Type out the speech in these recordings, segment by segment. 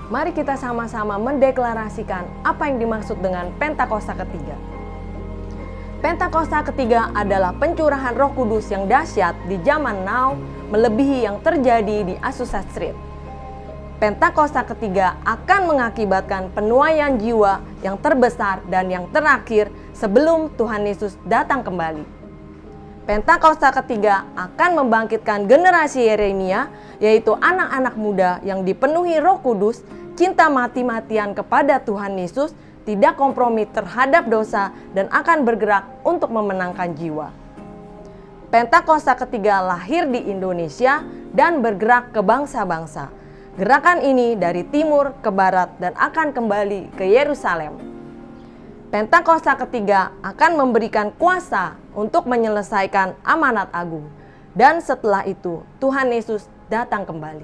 Mari kita sama-sama mendeklarasikan apa yang dimaksud dengan Pentakosta ketiga. Pentakosta ketiga adalah pencurahan Roh Kudus yang dahsyat di zaman now, melebihi yang terjadi di Azusa Street. Pentakosta ketiga akan mengakibatkan penuaian jiwa yang terbesar dan yang terakhir sebelum Tuhan Yesus datang kembali. Pentakosta ketiga akan membangkitkan generasi Yeremia, yaitu anak-anak muda yang dipenuhi Roh Kudus, cinta mati-matian kepada Tuhan Yesus, tidak kompromi terhadap dosa, dan akan bergerak untuk memenangkan jiwa. Pentakosta ketiga lahir di Indonesia dan bergerak ke bangsa-bangsa. Gerakan ini dari timur ke barat dan akan kembali ke Yerusalem. Pentakosta ketiga akan memberikan kuasa untuk menyelesaikan amanat agung. Dan setelah itu Tuhan Yesus datang kembali.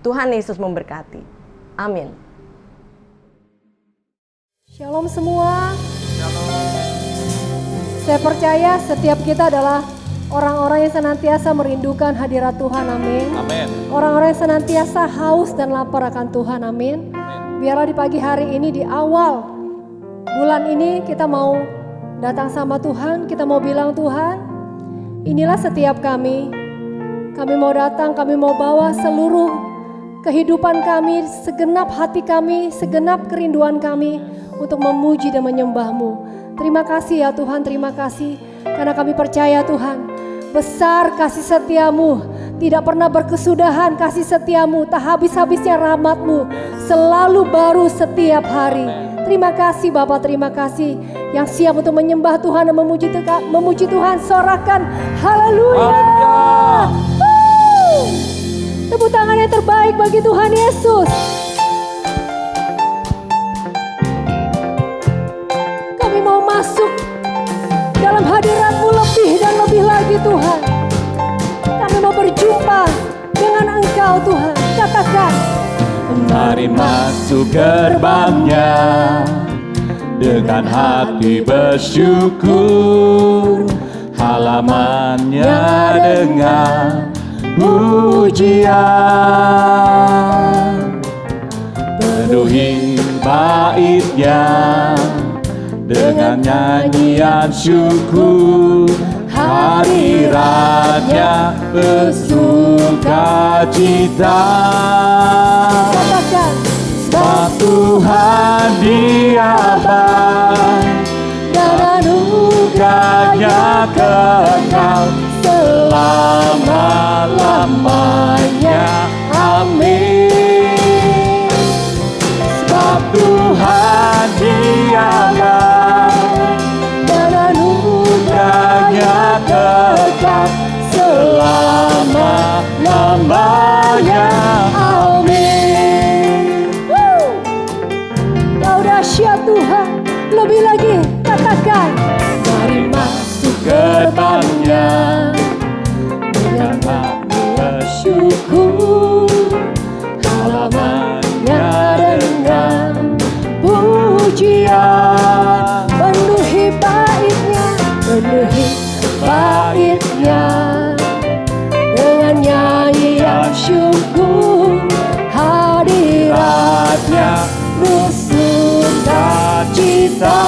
Tuhan Yesus memberkati. Amin. Shalom semua. Saya percaya setiap kita adalah orang-orang yang senantiasa merindukan hadirat Tuhan. Amin. Amin. Orang-orang yang senantiasa haus dan lapar akan Tuhan. Amin. Biarlah di pagi hari ini, di awal bulan ini, kita mau datang sama Tuhan. Kita mau bilang, Tuhan, inilah setiap kami. Kami mau datang, kami mau bawa seluruh kehidupan kami, segenap hati kami, segenap kerinduan kami untuk memuji dan menyembah-Mu. Terima kasih ya Tuhan, terima kasih. Karena kami percaya Tuhan, besar kasih setia-Mu, tidak pernah berkesudahan kasih setia-Mu, tak habis-habisnya rahmat-Mu, selalu baru setiap hari. Terima kasih Bapak, terima kasih yang siap untuk menyembah Tuhan dan memuji Tuhan. Sorakan haleluya. Tepuk tangan yang terbaik bagi Tuhan Yesus. Kami mau masuk dalam hadirat-Mu lebih dan lebih lagi Tuhan. Kami mau berjumpa dengan Engkau Tuhan. Katakan, mari masuk gerbangnya dengan hati bersyukur, halamannya dengan pujian, penuhi baitnya dengan nyanyian syukur, hadiratnya bersukacita. Sebab Tuhan Dia baik dan anugerahnya kekal selama-lamanya. Amin. Sebab Tuhan Dia baik dan anugerahnya kekal selama-lamanya. Amin. Kau dahsyat Tuhan. Lebih lagi katakan, mari masuk gerbangnya dengan hati bersyukur, halamannya dengan pujian, penuhi baitnya dengan nyanyian syukur, hadiratnya bersukacita.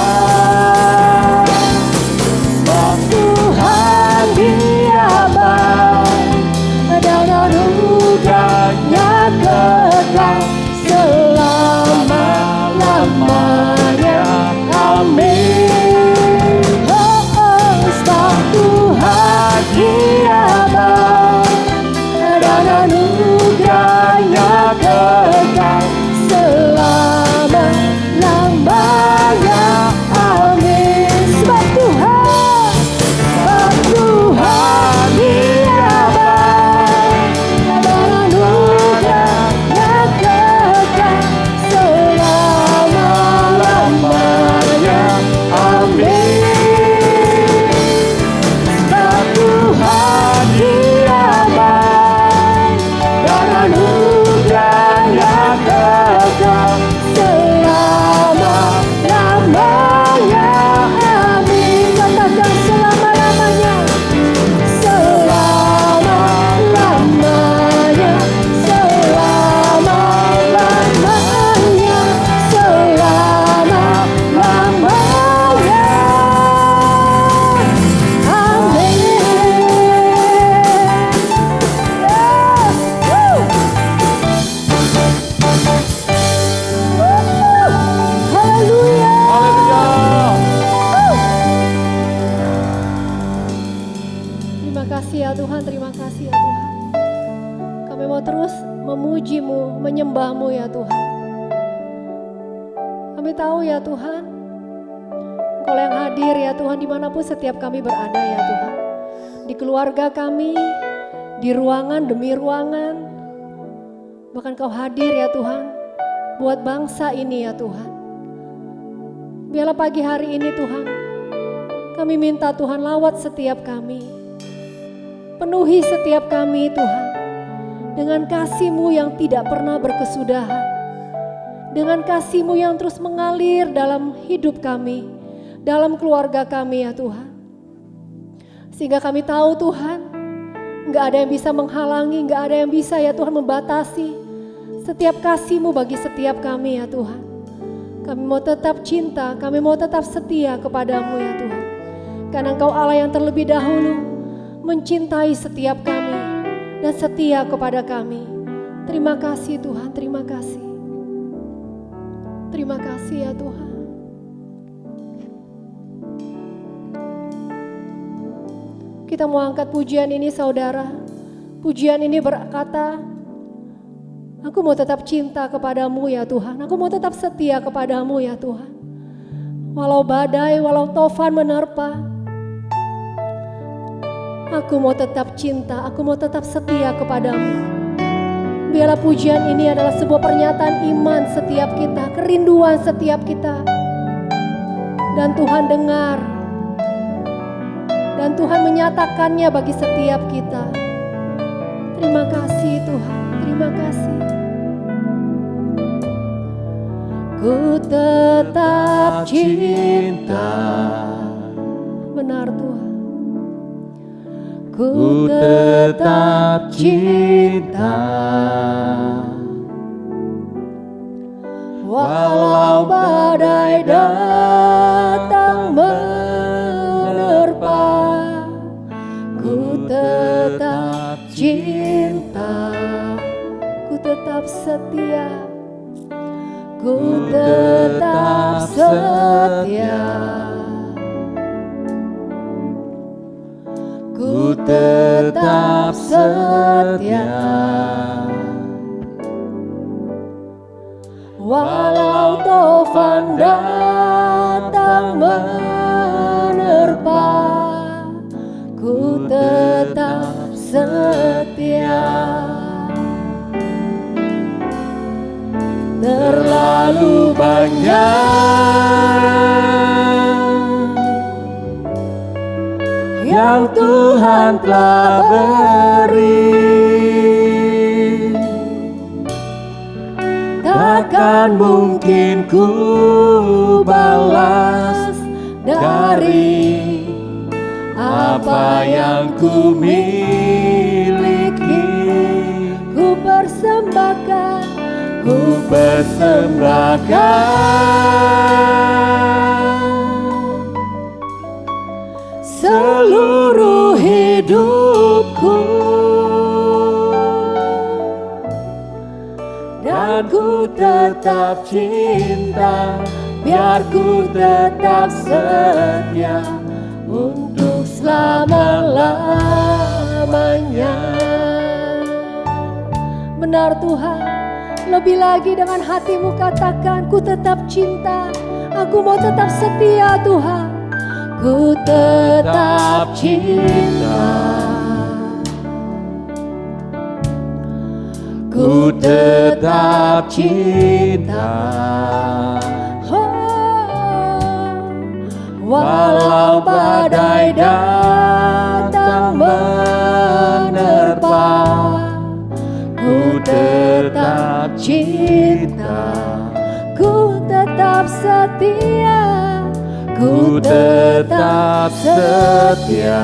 Sebab Tuhan Dia baik dan anugerahnya kekal selama-lamanya. menyembah-Mu ya Tuhan. Kami tahu ya Tuhan, Engkau yang hadir ya Tuhan dimanapun setiap kami berada ya Tuhan. Di keluarga kami, di ruangan demi ruangan, bahkan Kau hadir ya Tuhan buat bangsa ini ya Tuhan. Biarlah pagi hari ini Tuhan, kami minta Tuhan lawat setiap kami, penuhi setiap kami Tuhan dengan kasih-Mu yang tidak pernah berkesudahan, dengan kasih-Mu yang terus mengalir dalam hidup kami, dalam keluarga kami ya Tuhan. Sehingga kami tahu Tuhan, gak ada yang bisa menghalangi, gak ada yang bisa ya Tuhan membatasi setiap kasih-Mu bagi setiap kami ya Tuhan. Kami mau tetap cinta, kami mau tetap setia kepadamu ya Tuhan. Karena Engkau Allah yang terlebih dahulu mencintai setiap kami dan setia kepada kami. Terima kasih Tuhan, terima kasih. Terima kasih ya Tuhan. Kita mau angkat pujian ini saudara. Pujian ini berkata, aku mau tetap cinta kepadamu ya Tuhan. Aku mau tetap setia kepadamu ya Tuhan. Walau badai, walau tofan menerpa, aku mau tetap cinta, aku mau tetap setia kepadamu. Biarlah pujian ini adalah sebuah pernyataan iman setiap kita, kerinduan setiap kita. Dan Tuhan dengar. Dan Tuhan menyatakannya bagi setiap kita. Terima kasih Tuhan, terima kasih. Ku tetap cinta. Benar Tuhan. Ku tetap cinta. Walau badai datang menerpa, ku tetap cinta. Ku tetap setia. Ku tetap setia. Ku tetap setia. Walau tofan datang menerpa, ku tetap setia. Terlalu banyak yang Tuhan telah beri, takkan mungkin ku balas dari apa yang ku miliki. Ku persembahkan, ku persembahkan seluruh hidupku, dan ku tetap cinta, biar ku tetap setia untuk selama-lamanya. Benar Tuhan, lebih lagi dengan hatimu katakan, ku tetap cinta, aku mau tetap setia Tuhan. Ku tetap cinta, ku tetap cinta. Walau badai datang menerpa, ku tetap cinta, ku tetap setia, ku tetap setia.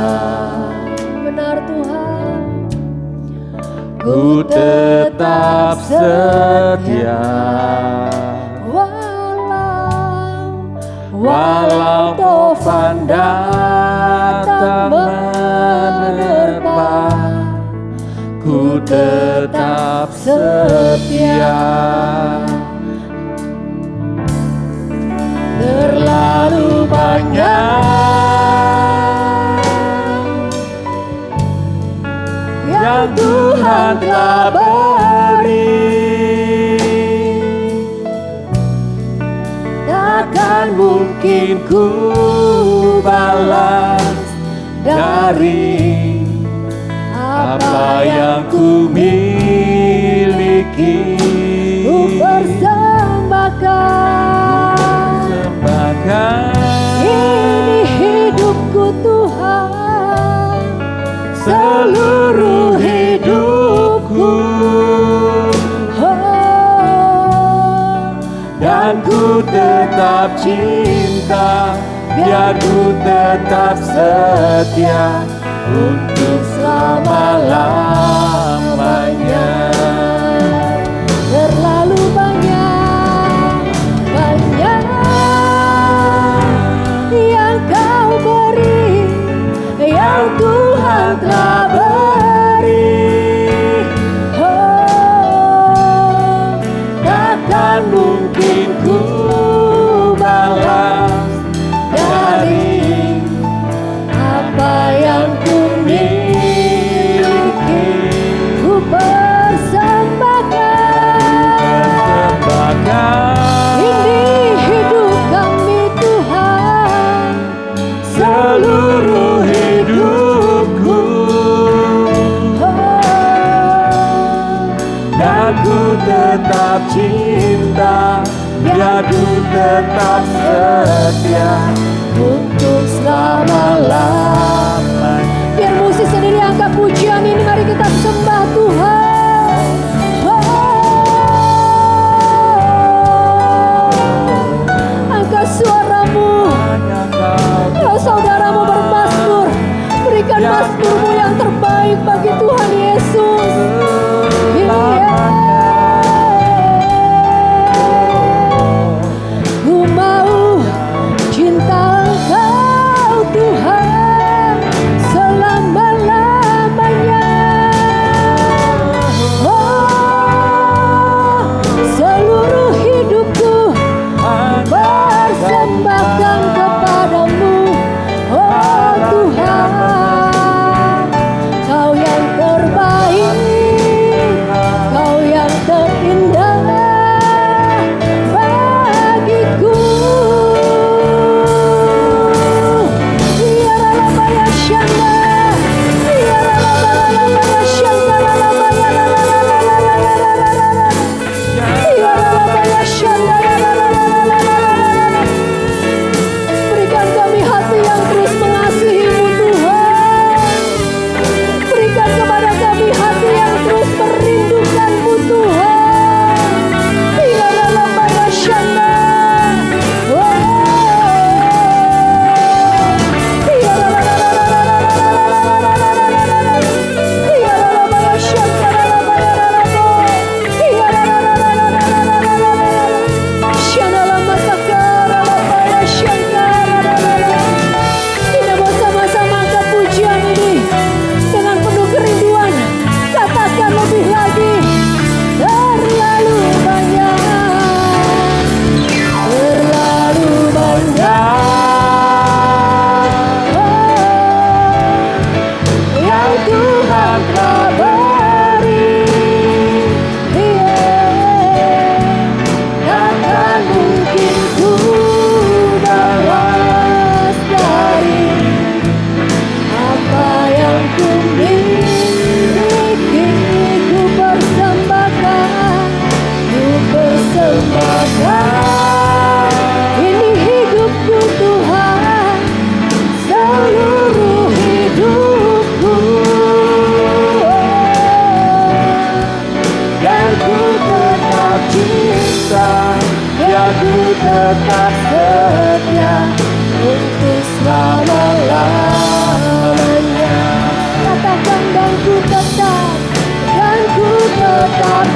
Benar Tuhan, ku tetap setia. Walau tofan datang menerpa, ku tetap setia. Terlalu banyak yang Tuhan telah beri, ku balas dari apa yang ku miliki. Ku persembahkan ini hidupku Tuhan, seluruh hidupku, dan ku tetap cinta, biar ku tetap setia untuk selama-lamanya. Terlalu banyak yang kau beri, yang Tuhan telah beri. Takkan mungkin ku balas dari Apa yang ku miliki, ku persembahkan. Ini hidup kami Tuhan, seluruh hidupku, dan ku tetap cinta, biar ku tetap setia untuk selama-lamanya. Biar musik sendiri angkat pujian ini, mari kita sembah Tuhan. Angkat suaramu, kalau saudaramu bermasmur, berikan masmurmu yang terbaik bagi Tuhan Yesus. Ku mau cinta Engkau Tuhan selama-lamanya. Seluruh hidupku persembahkan kepadamu, oh Tuhan. Kau yang terbaik, Kau yang terindah bagiku. Biarlah Shanda, biarlah Shanda, biarlah Shanda. Berikan kami hati yang terus mengasihi-Mu Tuhan. Berikan kepada kami hati yang terus merindukan-Mu Tuhan. Biarlah Baya Shanda. Kita bersama-sama angkat pujian ini dengan penuh kerinduan. Katakan lebih lagi. Terlalu banyak, terlalu banyak yang Tuhan telah beri. Takkan mungkin ku balas dari apa yang ku miliki. Ku persembahkan, ku persembahkan. Ini hidupku Tuhan, seluruh hidupku, dan ku tetap cinta, biar ku tetap setia untuk selama-lamanya. Katakan dan ku tetap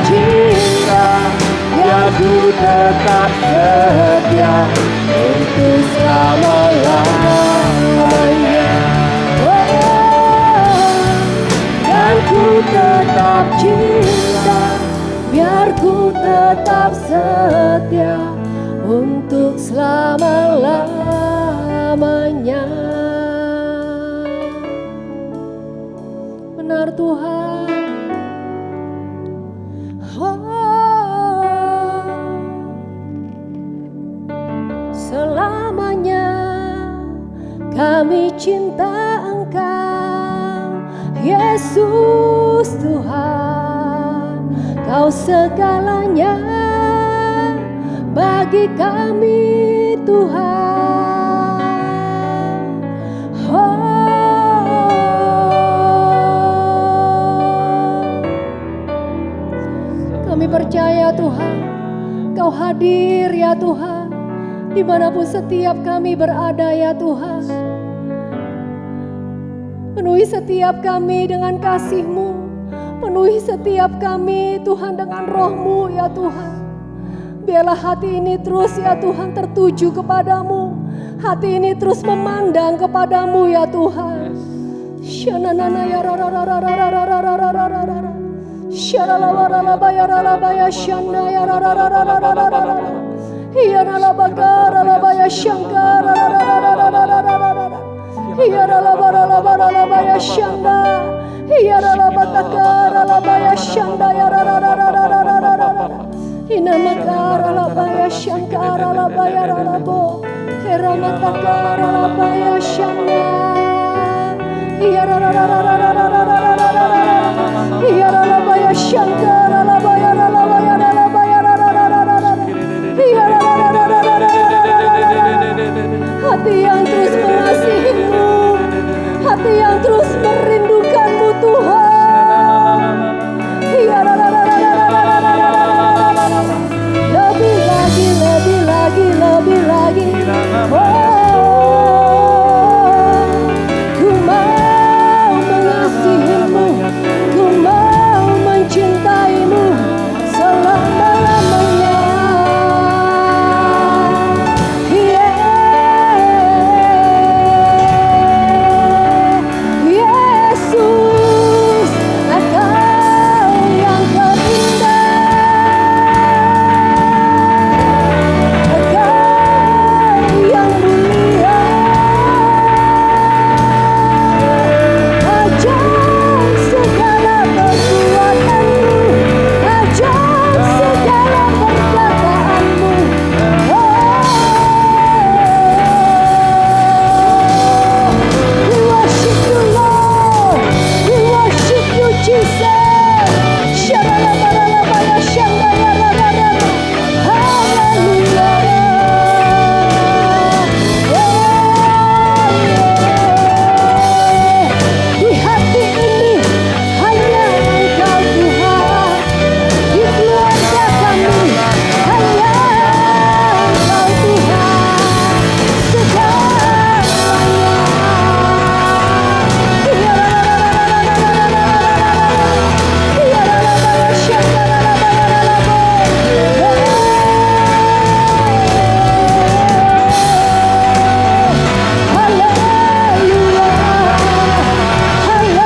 cinta, biar ku tetap setia untuk selama-lamanya. Dan ku tetap cinta, biar ku tetap setia untuk selama-lamanya. Benar Tuhan. Selamanya cinta Engkau, Yesus Tuhan. Kau segalanya bagi kami Tuhan. Kami percaya Tuhan, Kau hadir ya Tuhan, dimanapun setiap kami berada ya Tuhan. Penuhi setiap kami dengan kasih-Mu, penuhi setiap kami Tuhan dengan Roh-Mu ya Tuhan. Biarlah hati ini terus ya Tuhan tertuju kepadamu, hati ini terus memandang kepadamu ya Tuhan. Shananana ya rararararararararararararara, sharalawaralabayaralabaya shanda ya rarararararararara, hiyanalabakaralabaya shankararararararararara, hiyaralabaralabaralabaya shanda, hiyaralabakakaralabaya shanda ya rarararararararara, hinamakaralabaya shankaralabaya rarabo, heramatakaralabaya shanda, hiyarararararararararara, hiyaralabaya shankaralabaya rarabaya rarabaya rarararararara, hiyararararararararara. Hati yang terus mengasihi-Mu, hati yang terus merindukan-Mu Tuhan. Lebih lagi, lebih lagi, lebih lagi. Ku mau mengasihi-Mu, ku mau mencintai-Mu selama-lamanya. Yesus, Engkau yang terindah, Engkau yang mulia. Ajang segala perbuatan-Mu, ajang segala perkataanmu. We worship you, Lord. We worship you, Jesus. Shalalabaralabaya shandayarararara. Haleluya. Di hati ini hanya Engkau Tuhan. Di keluarga kami hanya Engkau Tuhan. Segalanya. Hiyarararararararara. Haleluya.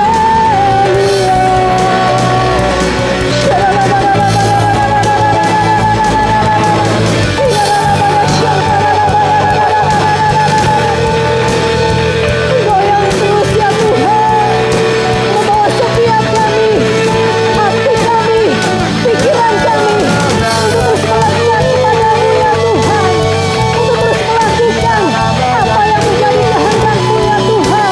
Goyang terus ya Tuhan, membawa setiap kami, hati kami, pikiran kami, untuk terus melakukan kepadamu ya Tuhan, untuk terus melakukan apa yang menjadi kehendak-Mu ya Tuhan.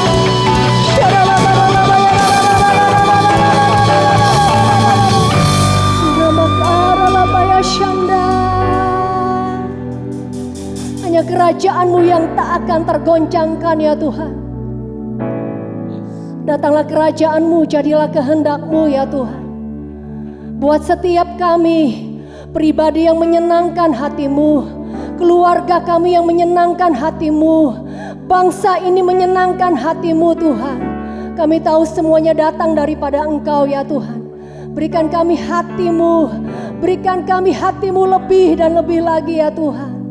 Namakaralabaya shanda. Hanya kerajaan-Mu yang tak akan tergoncangkan ya Tuhan. Datanglah kerajaan-Mu, jadilah kehendak-Mu ya Tuhan. Buat setiap kami, pribadi yang menyenangkan hati-Mu, keluarga kami yang menyenangkan hati-Mu, bangsa ini menyenangkan hati-Mu Tuhan. Kami tahu semuanya datang daripada Engkau ya Tuhan. Berikan kami hati-Mu, berikan kami hati-Mu lebih dan lebih lagi ya Tuhan.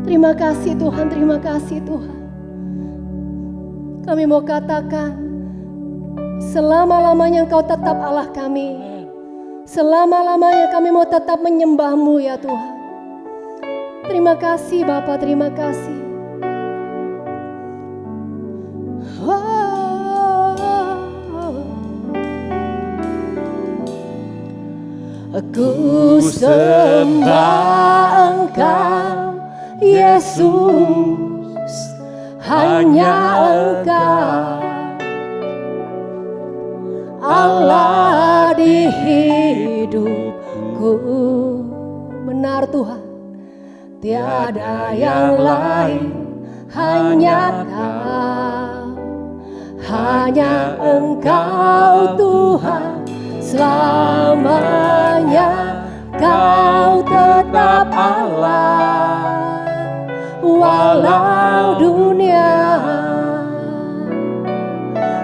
Terima kasih Tuhan, terima kasih Tuhan. Kami mau katakan, selama-lamanya Engkau tetap Allah kami. Selama-lamanya kami mau tetap menyembah-Mu ya Tuhan. Terima kasih Bapa, terima kasih. Aku sembah Engkau Yesus, hanya Engkau Allah di hidupku. Benar Tuhan, tiada yang lain, hanya Kau, hanya Engkau Tuhan selamanya. Kau tetap Allah walau dunia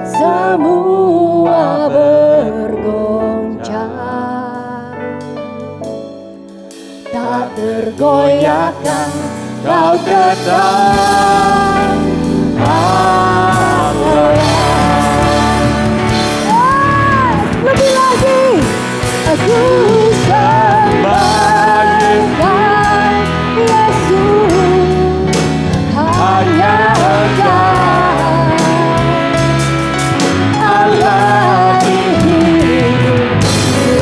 semua bergoncang, tak tergoyahkan. Kau tetap Allah. Lebih lagi, aku sembah Engkau Yesus, hanya Engkau Allah di hidupku.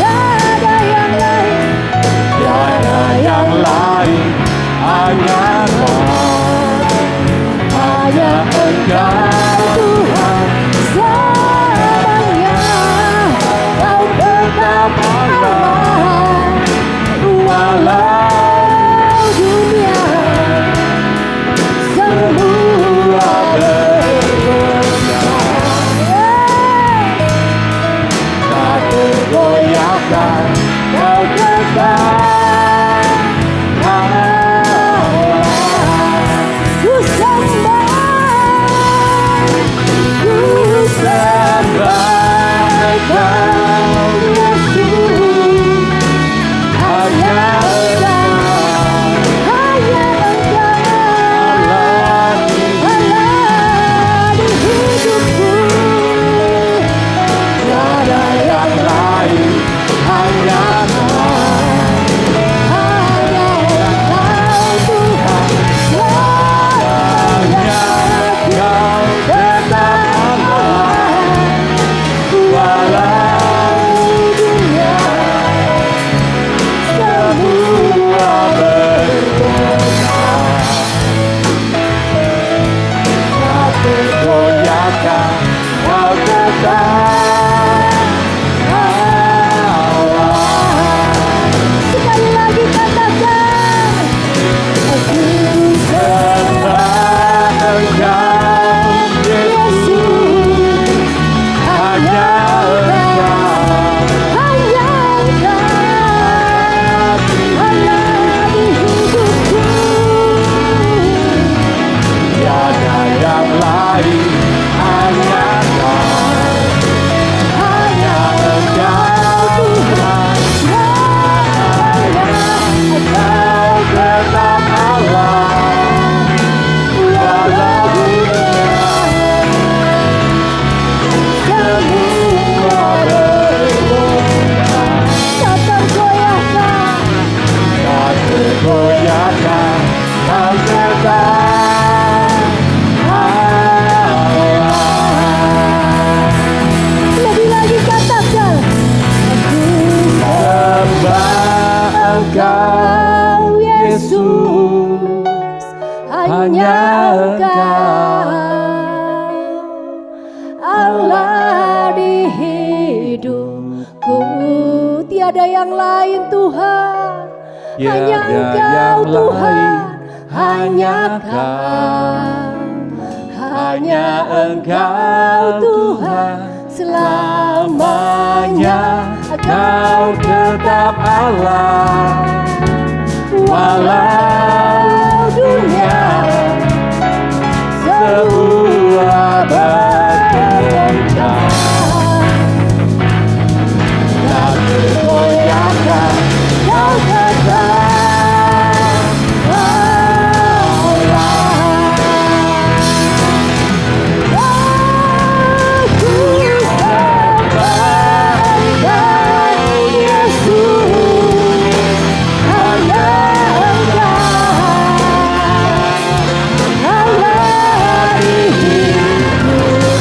Tiada yang lain, Tiada yang lain, hanya hanya Engkau Tuhan selamanya. Kau tetap Allah walau dunia semua bergoyang, tak tergoyahkan. Kau tetap Allah. ku sembah Engkau Yesus, hanya Engkau, hanya Engkau Allah di hidupku. Tiada yang lain, hanya hanya Engkau Tuhan selamanya. Kau tetap Walau dunia semua bergoncang, tak tergoyahkan. Kau tetap Allah. sekali lagi katakan, aku Sembah Engkau Yesus, hanya Engkau. hanya Engkau Allah di hidupku. Tiada yang lain, hanya Hanya Engkau Tuhan selamanya. Kau tetap Allah walau Semua bergoyang, tak tergoyahkan. tak tergoyahkan. Kau tetap Allah. Lebih lagi katakan, aku Sembah Engkau Yesus, hanya Engkau Allah di hidupku. Tiada yang lain Tuhan, hanya Tiada Engkau yang Tuhan, lain, hanya Kau. hanya Engkau Tuhan selamanya. Kau tetap Allah walau dunia semua bergoncang, tak tergoyahkan. Kau tetap Allah. Aku sembah Engkau Yesus, hanya Engkau Allah di hidupku.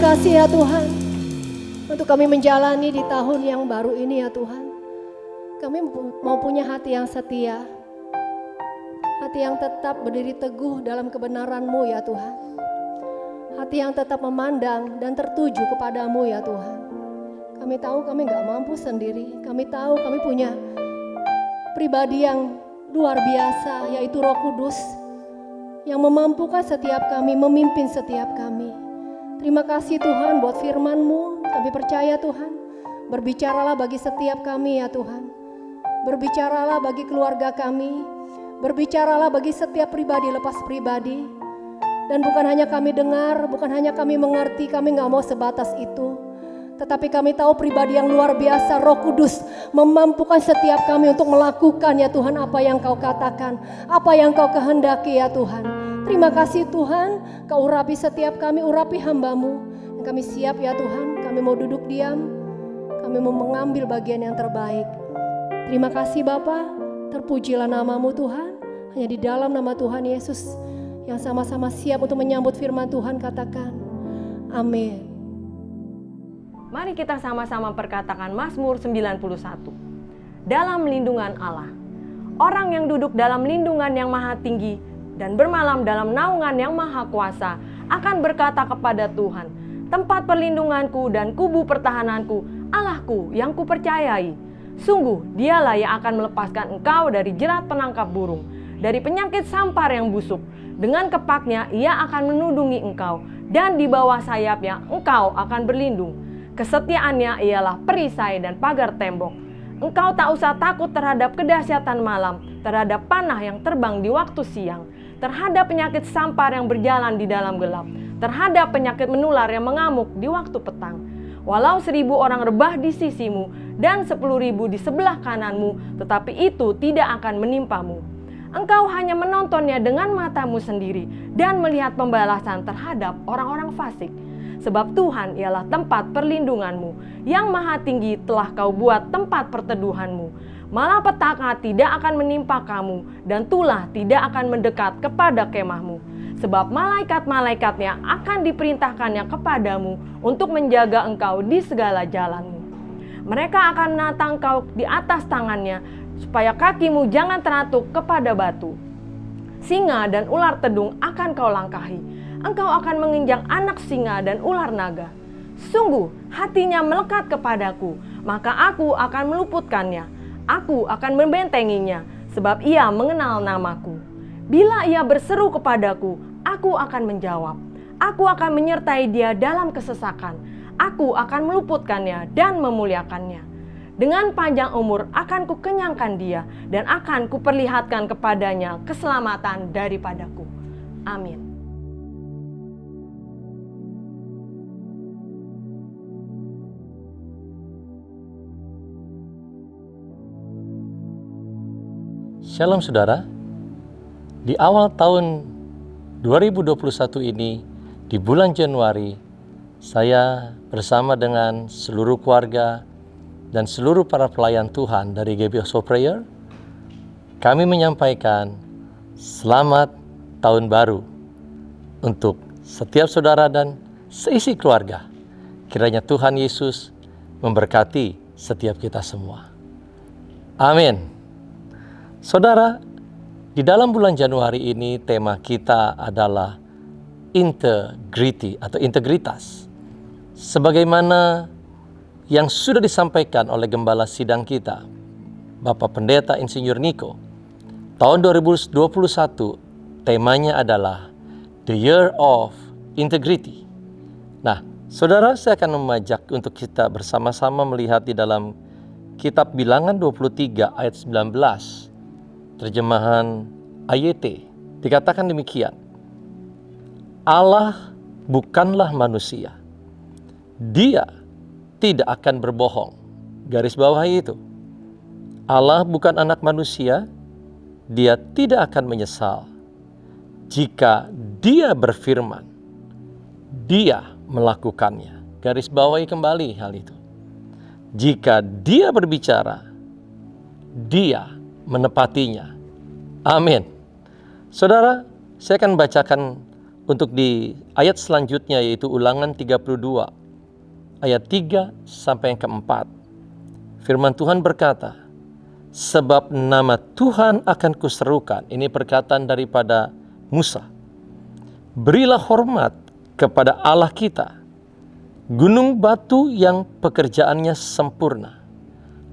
kasih ya Tuhan, untuk kami menjalani di tahun yang baru ini ya Tuhan. Kami mau punya hati yang setia, hati yang tetap berdiri teguh dalam kebenaran-Mu ya Tuhan. Hati yang tetap memandang dan tertuju kepadamu ya Tuhan. Kami tahu kami gak mampu sendiri. Kami tahu kami punya pribadi yang luar biasa, yaitu Roh Kudus yang memampukan setiap kami, memimpin setiap kami. Terima kasih Tuhan buat firman-Mu. Kami percaya Tuhan, berbicaralah bagi setiap kami ya Tuhan. Berbicaralah bagi keluarga kami, berbicaralah bagi setiap pribadi lepas pribadi. Dan bukan hanya kami dengar, bukan hanya kami mengerti, kami gak mau sebatas itu. Tetapi kami tahu pribadi yang luar biasa, Roh Kudus memampukan setiap kami untuk melakukan ya Tuhan apa yang Kau katakan, apa yang Kau kehendaki ya Tuhan. Terima kasih Tuhan, Kau urapi setiap kami, urapi hamba-Mu. Dan kami siap ya Tuhan, kami mau duduk diam, kami mau mengambil bagian yang terbaik. Terima kasih Bapa, terpujilah nama-Mu Tuhan. Hanya di dalam nama Tuhan Yesus yang sama-sama siap untuk menyambut firman Tuhan, katakan amin. Mari kita sama-sama perkatakan Mazmur 91. Dalam lindungan Allah. Orang yang duduk dalam lindungan yang maha tinggi dan bermalam dalam naungan yang maha kuasa akan berkata kepada Tuhan, tempat perlindunganku dan kubu pertahananku, Allahku yang kupercayai. Sungguh dialah yang akan melepaskan engkau dari jerat penangkap burung, dari penyakit sampar yang busuk. Dengan kepaknya ia akan menudungi engkau, dan di bawah sayapnya engkau akan berlindung. Kesetiaannya ialah perisai dan pagar tembok. Engkau tak usah takut terhadap kedahsyatan malam, terhadap panah yang terbang di waktu siang, terhadap penyakit sampar yang berjalan di dalam gelap, terhadap penyakit menular yang mengamuk di waktu petang. Walau 1.000 orang rebah di sisimu dan 10.000 di sebelah kananmu, tetapi itu tidak akan menimpamu. Engkau hanya menontonnya dengan matamu sendiri dan melihat pembalasan terhadap orang-orang fasik. Sebab Tuhan ialah tempat perlindunganmu, yang maha tinggi telah kau buat tempat perteduhanmu. Malapetaka tidak akan menimpa kamu, dan tulah tidak akan mendekat kepada kemahmu. Sebab malaikat-malaikatnya akan diperintahkannya kepadamu untuk menjaga engkau di segala jalanmu. Mereka akan menatang kau di atas tangannya, supaya kakimu jangan teratuk kepada batu. Singa dan ular tedung akan kau langkahi. Engkau akan menginjak anak singa dan ular naga. Sungguh hatinya melekat kepadaku, maka aku akan meluputkannya. Aku akan membentenginya, sebab ia mengenal namaku. Bila ia berseru kepadaku, aku akan menjawab. Aku akan menyertai dia dalam kesesakan. Aku akan meluputkannya dan memuliakannya. Dengan panjang umur akan kukenyangkan dia, dan akan kuperlihatkan kepadanya keselamatan daripadaku. Amin. Shalom saudara, di awal tahun 2021 ini, di bulan Januari, saya bersama dengan seluruh keluarga dan seluruh para pelayan Tuhan dari GBI Soul Prayer, kami menyampaikan selamat tahun baru untuk setiap saudara dan seisi keluarga. Kiranya Tuhan Yesus memberkati setiap kita semua. Amin. Saudara, di dalam bulan Januari ini tema kita adalah integrity atau integritas. Sebagaimana yang sudah disampaikan oleh gembala sidang kita, Bapak Pendeta Insinyur Niko, tahun 2021 temanya adalah The Year of Integrity. Nah, saudara, saya akan mengajak untuk kita bersama-sama melihat di dalam kitab Bilangan 23 ayat 19. Terjemahan AYT, dikatakan demikian. Allah bukanlah manusia. Dia tidak akan berbohong. Garis bawah itu. Allah bukan anak manusia. Dia tidak akan menyesal. Jika dia berfirman, dia melakukannya. Garis bawahi kembali hal itu. Jika dia berbicara, dia menepatinya. Amin. Saudara, saya akan bacakan untuk di ayat selanjutnya, yaitu Ulangan 32 ayat 3 sampai yang keempat. Firman Tuhan berkata, sebab nama Tuhan akan kuserukan. Ini perkataan daripada Musa. Berilah hormat kepada Allah kita, gunung batu yang pekerjaannya sempurna.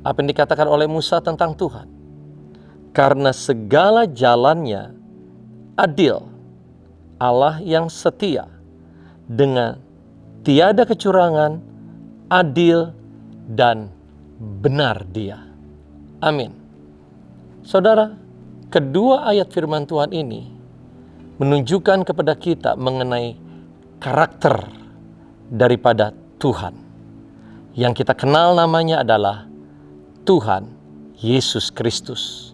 Apa yang dikatakan oleh Musa tentang Tuhan? Karena segala jalannya adil, Allah yang setia, dengan tiada kecurangan, adil dan benar Dia. Amin. Saudara, kedua ayat firman Tuhan ini menunjukkan kepada kita mengenai karakter daripada Tuhan. Yang kita kenal namanya adalah Tuhan Yesus Kristus.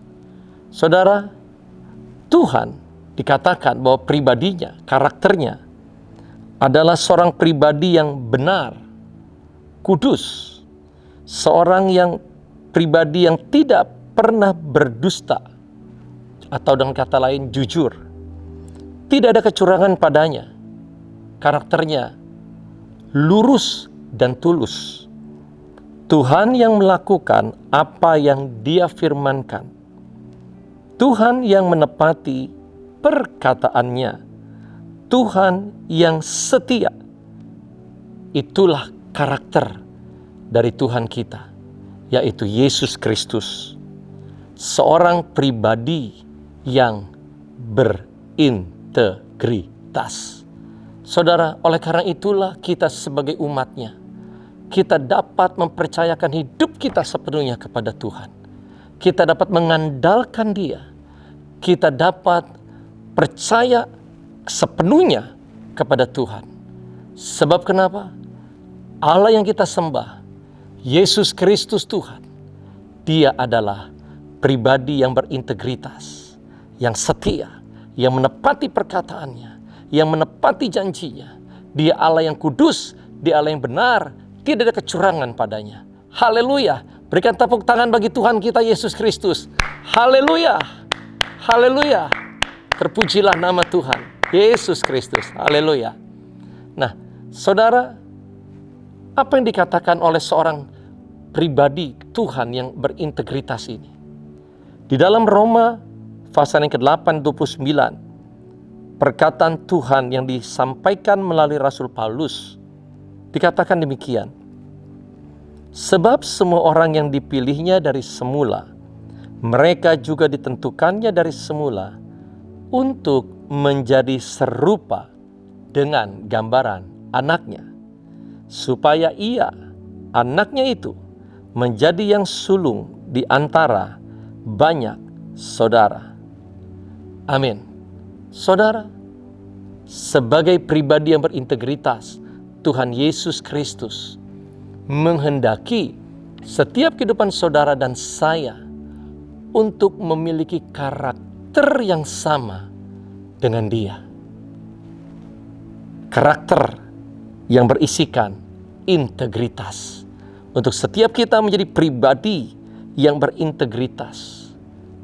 Saudara, Tuhan dikatakan bahwa pribadinya, karakternya adalah seorang pribadi yang benar, kudus, seorang yang pribadi yang tidak pernah berdusta, atau dengan kata lain jujur. Tidak ada kecurangan padanya. Karakternya lurus dan tulus. Tuhan yang melakukan apa yang Dia firmankan. Tuhan yang menepati perkataannya. Tuhan yang setia. Itulah karakter dari Tuhan kita, yaitu Yesus Kristus. Seorang pribadi yang berintegritas. Saudara, oleh karena itulah kita sebagai umatnya, kita dapat mempercayakan hidup kita sepenuhnya kepada Tuhan. Kita dapat mengandalkan Dia. Kita dapat percaya sepenuhnya kepada Tuhan. Sebab kenapa? Allah yang kita sembah, Yesus Kristus Tuhan, Dia adalah pribadi yang berintegritas, yang setia, yang menepati perkataannya, yang menepati janjinya. Dia Allah yang kudus, Dia Allah yang benar, tidak ada kecurangan padanya. Haleluya. Berikan tepuk tangan bagi Tuhan kita Yesus Kristus. Haleluya. Haleluya. Terpujilah nama Tuhan Yesus Kristus. Haleluya. Nah, saudara, apa yang dikatakan oleh seorang pribadi Tuhan yang berintegritas ini? Di dalam Roma pasal yang ke-8 29, perkataan Tuhan yang disampaikan melalui Rasul Paulus dikatakan demikian. Sebab semua orang yang dipilihnya dari semula, mereka juga ditentukannya dari semula untuk menjadi serupa dengan gambaran anaknya, supaya ia, anaknya itu, menjadi yang sulung di antara banyak saudara. Amin. Saudara, sebagai pribadi yang berintegritas, Tuhan Yesus Kristus menghendaki setiap kehidupan saudara dan saya untuk memiliki karakter yang sama dengan Dia. Karakter yang berisikan integritas. Untuk setiap kita menjadi pribadi yang berintegritas.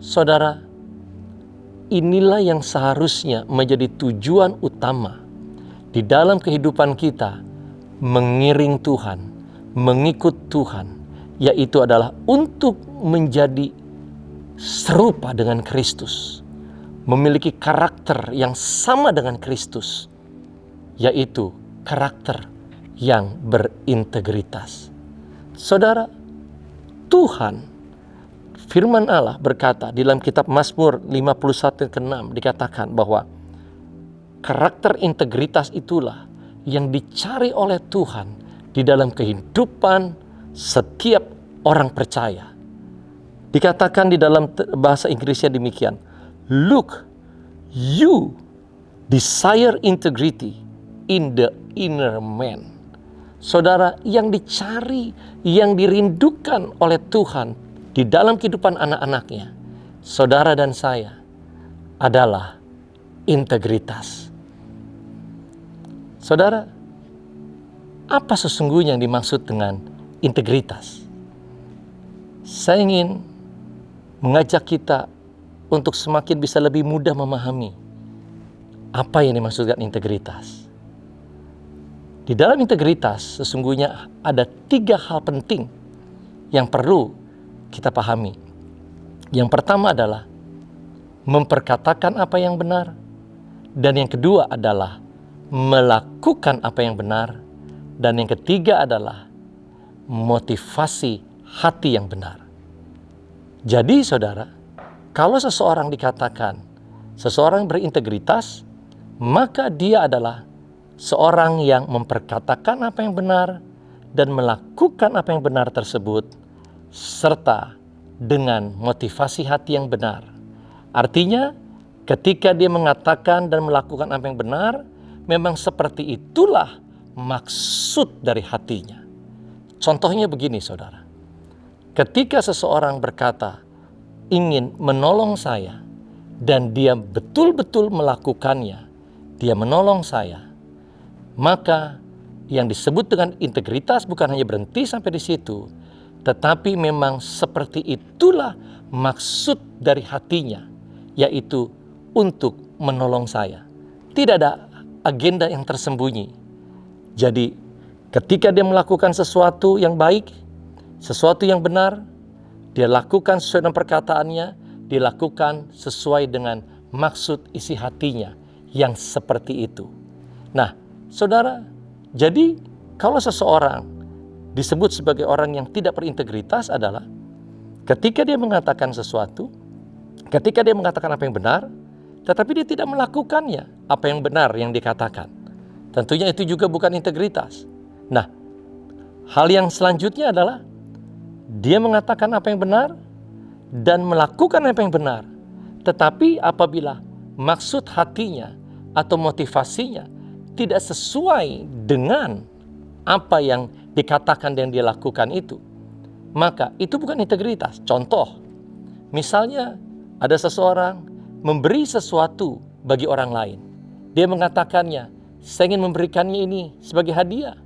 Saudara, inilah yang seharusnya menjadi tujuan utama di dalam kehidupan kita mengiring Tuhan, mengikut Tuhan, yaitu adalah untuk menjadi serupa dengan Kristus, memiliki karakter yang sama dengan Kristus, yaitu karakter yang berintegritas. Saudara, Tuhan, firman Allah berkata di dalam kitab Mazmur 51:6 dikatakan bahwa karakter integritas itulah yang dicari oleh Tuhan di dalam kehidupan setiap orang percaya. Dikatakan di dalam bahasa Inggrisnya demikian, look, you desire integrity in the inner man. Saudara, yang dicari, yang dirindukan oleh Tuhan di dalam kehidupan anak-anaknya, saudara dan saya, adalah integritas. Saudara, apa sesungguhnya yang dimaksud dengan integritas? Saya ingin mengajak kita untuk semakin bisa lebih mudah memahami Apa yang dimaksudkan integritas? Di dalam integritas sesungguhnya ada 3 hal penting yang perlu kita pahami. Yang pertama adalah memperkatakan apa yang benar, dan yang kedua adalah melakukan apa yang benar, dan yang ketiga adalah motivasi hati yang benar. Jadi saudara, kalau seseorang dikatakan seseorang berintegritas, maka dia adalah seorang yang memperkatakan apa yang benar dan melakukan apa yang benar tersebut, serta dengan motivasi hati yang benar. Artinya, ketika dia mengatakan dan melakukan apa yang benar, memang seperti itulah maksud dari hatinya. Contohnya begini, saudara. Ketika seseorang berkata ingin menolong saya dan dia betul-betul melakukannya, dia menolong saya, maka yang disebut dengan integritas bukan hanya berhenti sampai di situ, tetapi memang seperti itulah maksud dari hatinya, yaitu untuk menolong saya. Tidak ada agenda yang tersembunyi. Jadi ketika dia melakukan sesuatu yang baik, sesuatu yang benar, dia lakukan sesuai dengan perkataannya, dilakukan sesuai dengan maksud isi hatinya yang seperti itu. Nah, saudara, jadi kalau seseorang disebut sebagai orang yang tidak berintegritas adalah ketika dia mengatakan sesuatu, ketika dia mengatakan apa yang benar, tetapi dia tidak melakukannya apa yang benar yang dikatakan. Tentunya itu juga bukan integritas. Nah, hal yang selanjutnya adalah dia mengatakan apa yang benar dan melakukan apa yang benar. Tetapi apabila maksud hatinya atau motivasinya tidak sesuai dengan apa yang dikatakan dan dia lakukan itu, maka itu bukan integritas. Contoh, misalnya ada seseorang memberi sesuatu bagi orang lain. Dia mengatakannya, saya ingin memberikannya ini sebagai hadiah.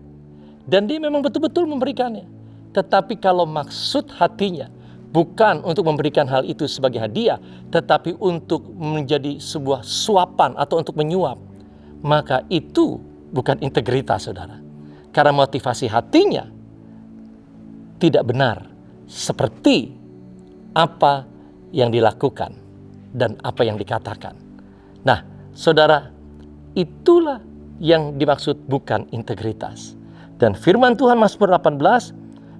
Dan dia memang betul-betul memberikannya. Tetapi kalau maksud hatinya bukan untuk memberikan hal itu sebagai hadiah, tetapi untuk menjadi sebuah suapan atau untuk menyuap, maka itu bukan integritas, saudara. Karena motivasi hatinya tidak benar seperti apa yang dilakukan dan apa yang dikatakan. Nah, saudara, itulah yang dimaksud bukan integritas. Dan firman Tuhan Mazmur 18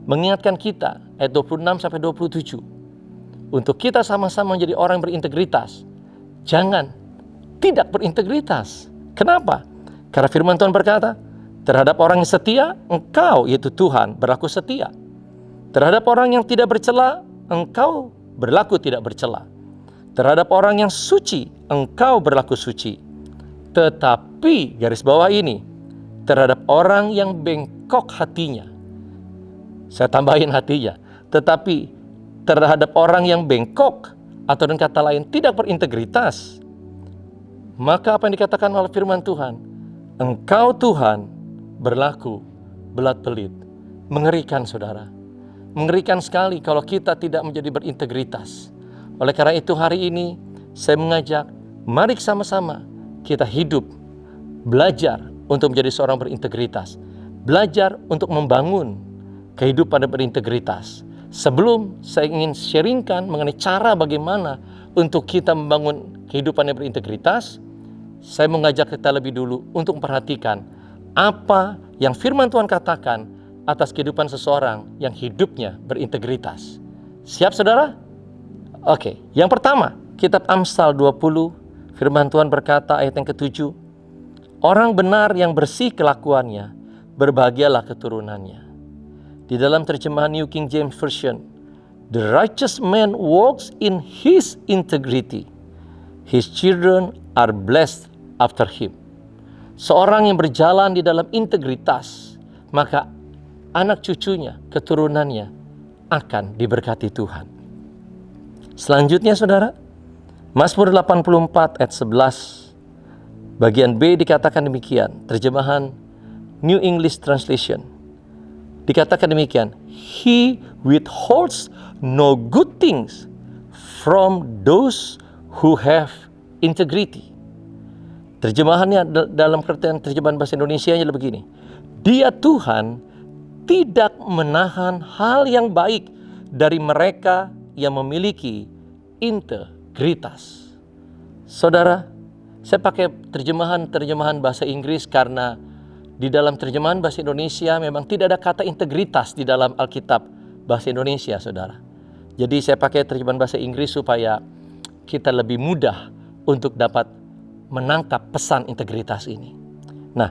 mengingatkan kita ayat 26 sampai 27 untuk kita sama-sama menjadi orang yang berintegritas. Jangan tidak berintegritas. Kenapa? Karena firman Tuhan berkata, terhadap orang yang setia, engkau yaitu Tuhan berlaku setia. Terhadap orang yang tidak bercela, engkau berlaku tidak bercela. Terhadap orang yang suci, engkau berlaku suci. Tetapi, garis bawah ini, terhadap orang yang bengkok hatinya, saya tambahin hatinya, tetapi terhadap orang yang bengkok, atau dengan kata lain tidak berintegritas, maka apa yang dikatakan oleh firman Tuhan, engkau Tuhan berlaku belat-belit. Mengerikan, saudara. Mengerikan sekali kalau kita tidak menjadi berintegritas. Oleh karena itu hari ini saya mengajak, mari sama-sama kita hidup, belajar untuk menjadi seorang berintegritas. Belajar untuk membangun kehidupan yang berintegritas. Sebelum saya ingin sharingkan mengenai cara bagaimana untuk kita membangun kehidupan yang berintegritas, saya mengajak kita lebih dulu untuk memperhatikan apa yang firman Tuhan katakan atas kehidupan seseorang yang hidupnya berintegritas. Siap, saudara? Oke, yang pertama, kitab Amsal 20, firman Tuhan berkata ayat yang ke-7, orang benar yang bersih kelakuannya, berbahagialah keturunannya. Di dalam terjemahan New King James Version, the righteous man walks in his integrity. His children are blessed after him. Seorang yang berjalan di dalam integritas, maka anak cucunya, keturunannya akan diberkati Tuhan. Selanjutnya, saudara, Mazmur 84 ayat 11, bagian B dikatakan demikian, terjemahan New English Translation. Dikatakan demikian, He withholds no good things from those who have integrity. Terjemahannya dalam terjemahan bahasa Indonesianya begini. Dia Tuhan tidak menahan hal yang baik dari mereka yang memiliki integritas. Saudara, saya pakai terjemahan bahasa Inggris karena di dalam terjemahan bahasa Indonesia memang tidak ada kata integritas di dalam Alkitab bahasa Indonesia, saudara. Jadi saya pakai terjemahan bahasa Inggris supaya kita lebih mudah untuk dapat menangkap pesan integritas ini. Nah,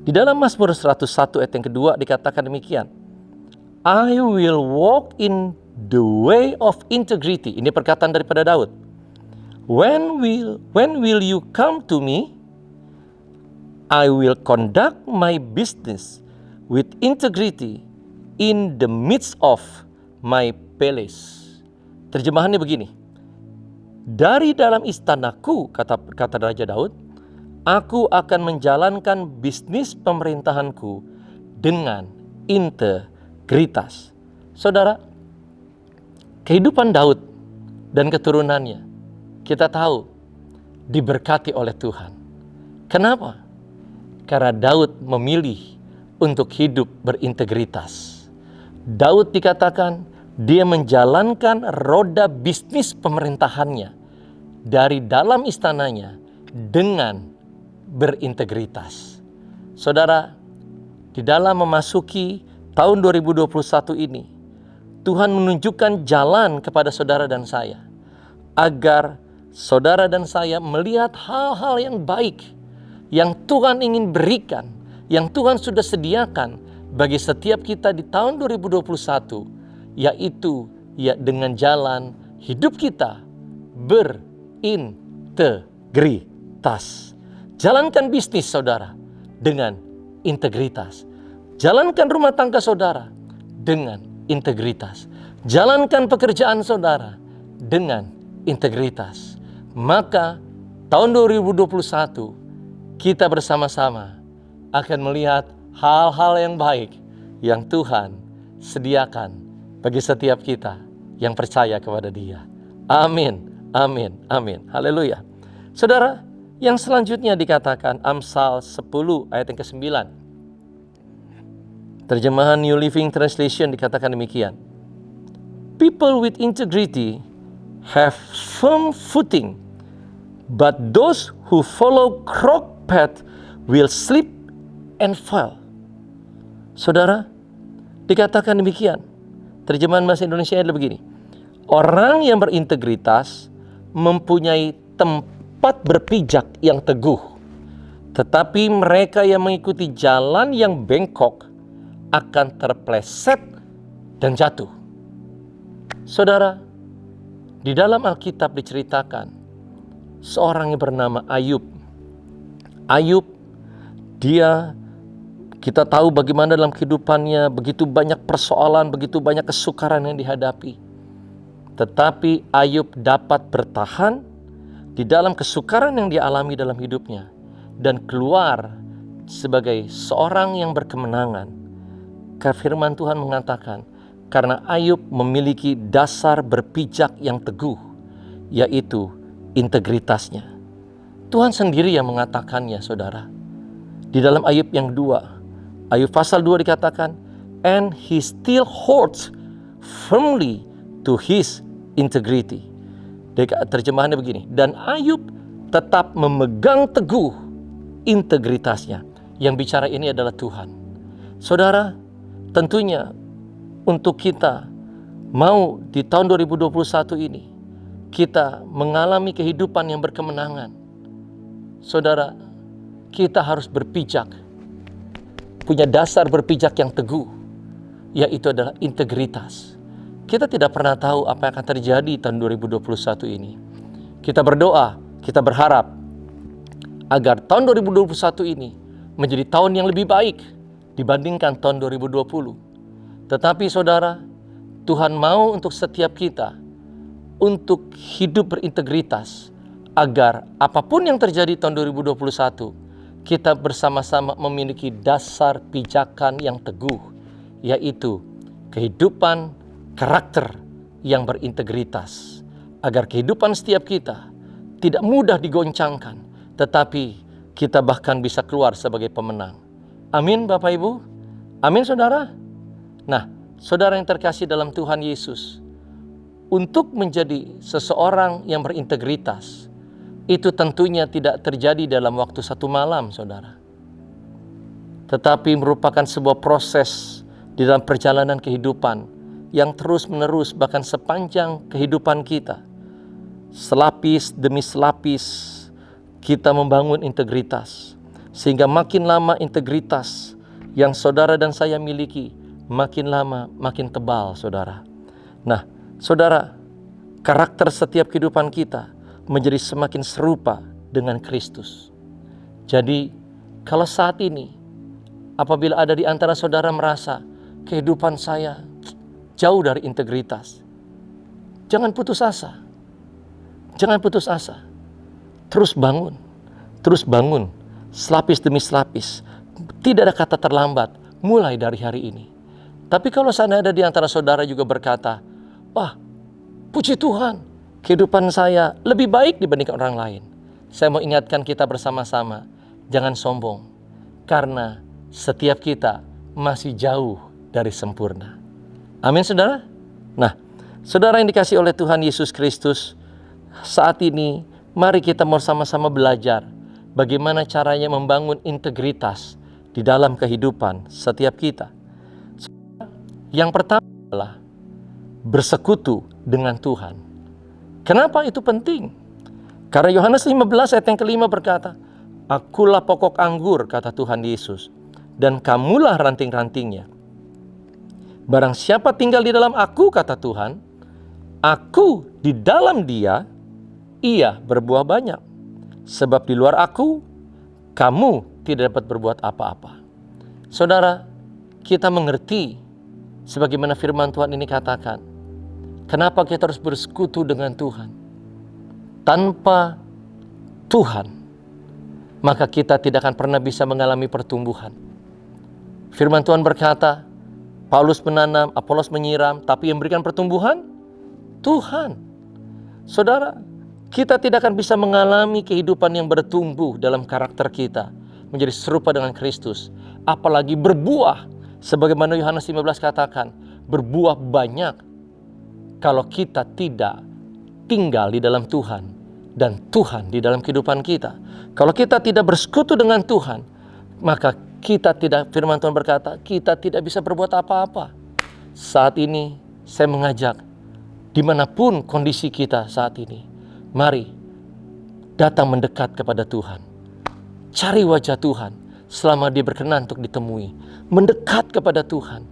di dalam Mazmur 101 ayat yang kedua dikatakan demikian. I will walk in the way of integrity. Ini perkataan daripada Daud. When will you come to me? I will conduct my business with integrity in the midst of my palace. Terjemahannya begini. Dari dalam istanaku, kata Raja Daud, aku akan menjalankan bisnis pemerintahanku dengan integritas. Saudara, kehidupan Daud dan keturunannya kita tahu diberkati oleh Tuhan. Kenapa? Karena Daud memilih untuk hidup berintegritas. Daud dikatakan dia menjalankan roda bisnis pemerintahannya dari dalam istananya dengan berintegritas. Saudara, di dalam memasuki tahun 2021 ini, Tuhan menunjukkan jalan kepada saudara dan saya agar saudara dan saya melihat hal-hal yang baik yang Tuhan ingin berikan, yang Tuhan sudah sediakan bagi setiap kita di tahun 2021, yaitu dengan jalan hidup kita berintegritas. Jalankan bisnis saudara dengan integritas. Jalankan rumah tangga saudara dengan integritas. Jalankan pekerjaan saudara dengan integritas. Maka tahun 2021 kita bersama-sama akan melihat hal-hal yang baik yang Tuhan sediakan bagi setiap kita yang percaya kepada Dia. Amin, amin, amin. Haleluya. Saudara, yang selanjutnya dikatakan Amsal 10 ayat yang ke-9. Terjemahan New Living Translation dikatakan demikian. People with integrity have firm footing, but those who follow crooked path will slip and fall. Saudara, dikatakan demikian. Terjemahan bahasa Indonesia adalah begini. Orang yang berintegritas mempunyai tempat berpijak yang teguh. Tetapi mereka yang mengikuti jalan yang bengkok akan terpleset dan jatuh. Saudara, di dalam Alkitab diceritakan seorang yang bernama Ayub. Ayub, kita tahu bagaimana dalam kehidupannya begitu banyak persoalan, begitu banyak kesukaran yang dihadapi. Tetapi Ayub dapat bertahan di dalam kesukaran yang dialami dalam hidupnya dan keluar sebagai seorang yang berkemenangan. Karena firman Tuhan mengatakan, karena Ayub memiliki dasar berpijak yang teguh, yaitu integritasnya. Tuhan sendiri yang mengatakannya, saudara. Di dalam Ayub yang 2, Ayub pasal 2 dikatakan, and he still holds firmly to his integrity. Terjemahannya begini, dan Ayub tetap memegang teguh integritasnya. Yang bicara ini adalah Tuhan. Saudara, tentunya untuk kita mau di tahun 2021 ini kita mengalami kehidupan yang berkemenangan. Saudara, kita harus berpijak, punya dasar berpijak yang teguh, yaitu adalah integritas. Kita tidak pernah tahu apa yang akan terjadi tahun 2021 ini. Kita berdoa, kita berharap agar tahun 2021 ini menjadi tahun yang lebih baik dibandingkan tahun 2020. Tetapi saudara, Tuhan mau untuk setiap kita untuk hidup berintegritas, agar apapun yang terjadi tahun 2021, kita bersama-sama memiliki dasar pijakan yang teguh, yaitu kehidupan karakter yang berintegritas, agar kehidupan setiap kita tidak mudah digoncangkan, tetapi kita bahkan bisa keluar sebagai pemenang. Amin Bapak Ibu? Amin saudara? Nah, saudara yang terkasih dalam Tuhan Yesus, untuk menjadi seseorang yang berintegritas, itu tentunya tidak terjadi dalam waktu satu malam saudara. Tetapi merupakan sebuah proses di dalam perjalanan kehidupan yang terus menerus bahkan sepanjang kehidupan kita. Selapis demi selapis kita membangun integritas, sehingga makin lama integritas yang saudara dan saya miliki makin lama makin tebal saudara. Nah saudara, karakter setiap kehidupan kita menjadi semakin serupa dengan Kristus. Jadi kalau saat ini apabila ada di antara saudara merasa kehidupan saya jauh dari integritas, jangan putus asa. Jangan putus asa. Terus bangun, selapis demi selapis. Tidak ada kata terlambat mulai dari hari ini. Tapi kalau seandainya ada di antara saudara juga berkata, wah, puji Tuhan, kehidupan saya lebih baik dibandingkan orang lain. Saya mau ingatkan kita bersama-sama, jangan sombong. Karena setiap kita masih jauh dari sempurna. Amin saudara? Nah, saudara yang dikasihi oleh Tuhan Yesus Kristus, saat ini mari kita mau sama-sama belajar bagaimana caranya membangun integritas di dalam kehidupan setiap kita. Yang pertama adalah bersekutu dengan Tuhan. Kenapa itu penting? Karena Yohanes 15 ayat yang kelima berkata, Akulah pokok anggur, kata Tuhan Yesus, dan kamulah ranting-rantingnya. Barang siapa tinggal di dalam aku, kata Tuhan, aku di dalam dia, ia berbuah banyak. Sebab di luar aku, kamu tidak dapat berbuat apa-apa. Saudara, kita mengerti sebagaimana firman Tuhan ini katakan. Kenapa kita harus bersekutu dengan Tuhan? Tanpa Tuhan, maka kita tidak akan pernah bisa mengalami pertumbuhan. Firman Tuhan berkata, Paulus menanam, Apolos menyiram, tapi yang memberikan pertumbuhan, Tuhan. Saudara, kita tidak akan bisa mengalami kehidupan yang bertumbuh dalam karakter kita, menjadi serupa dengan Kristus, apalagi berbuah, sebagaimana Yohanes 15 katakan, berbuah banyak, kalau kita tidak tinggal di dalam Tuhan, dan Tuhan di dalam kehidupan kita. Kalau kita tidak bersekutu dengan Tuhan, maka kita tidak, firman Tuhan berkata, kita tidak bisa berbuat apa-apa. Saat ini, saya mengajak, dimanapun kondisi kita saat ini, mari datang mendekat kepada Tuhan. Cari wajah Tuhan selama dia berkenan untuk ditemui. Mendekat kepada Tuhan.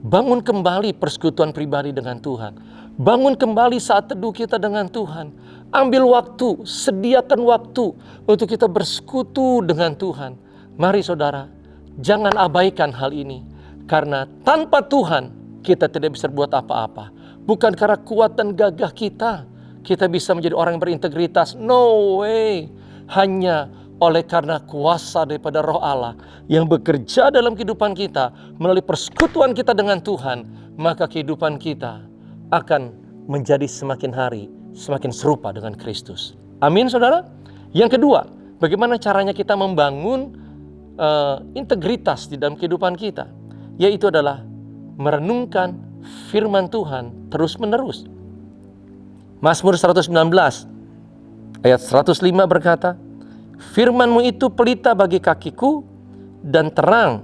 Bangun kembali persekutuan pribadi dengan Tuhan. Bangun kembali saat teduh kita dengan Tuhan. Ambil waktu, sediakan waktu untuk kita bersekutu dengan Tuhan. Mari saudara, jangan abaikan hal ini. Karena tanpa Tuhan kita tidak bisa berbuat apa-apa. Bukan karena kuat dan gagah kita bisa menjadi orang yang berintegritas. No way. Hanya oleh karena kuasa daripada Roh Allah yang bekerja dalam kehidupan kita melalui persekutuan kita dengan Tuhan, maka kehidupan kita akan menjadi semakin hari semakin serupa dengan Kristus. Amin saudara. Yang kedua, bagaimana caranya kita membangun integritas di dalam kehidupan kita, yaitu adalah merenungkan firman Tuhan terus-menerus. Mazmur 119 ayat 105 berkata, Firman-Mu itu pelita bagi kakiku dan terang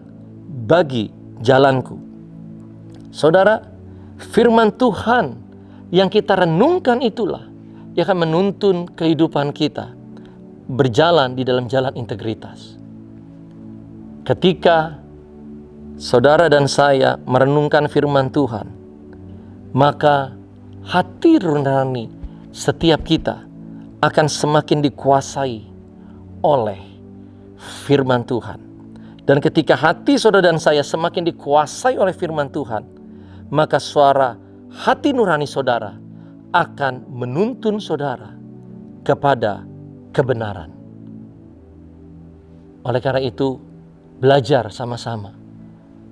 bagi jalanku. Saudara, firman Tuhan yang kita renungkan itulah yang akan menuntun kehidupan kita berjalan di dalam jalan integritas. Ketika saudara dan saya merenungkan firman Tuhan, maka hati nurani setiap kita akan semakin dikuasai oleh firman Tuhan. Dan ketika hati saudara dan saya semakin dikuasai oleh firman Tuhan, maka suara hati nurani saudara akan menuntun saudara kepada kebenaran. Oleh karena itu, belajar sama-sama.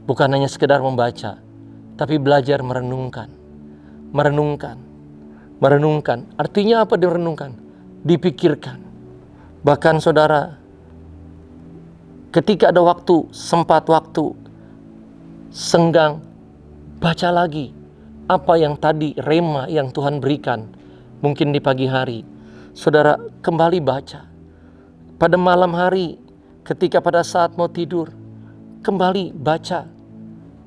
Bukan hanya sekedar membaca, tapi belajar merenungkan. Merenungkan. Artinya apa direnungkan? Dipikirkan. Bahkan saudara, ketika ada waktu, sempat waktu, senggang, baca lagi apa yang tadi rema yang Tuhan berikan. Mungkin di pagi hari, saudara kembali baca. Pada malam hari, ketika pada saat mau tidur, kembali baca.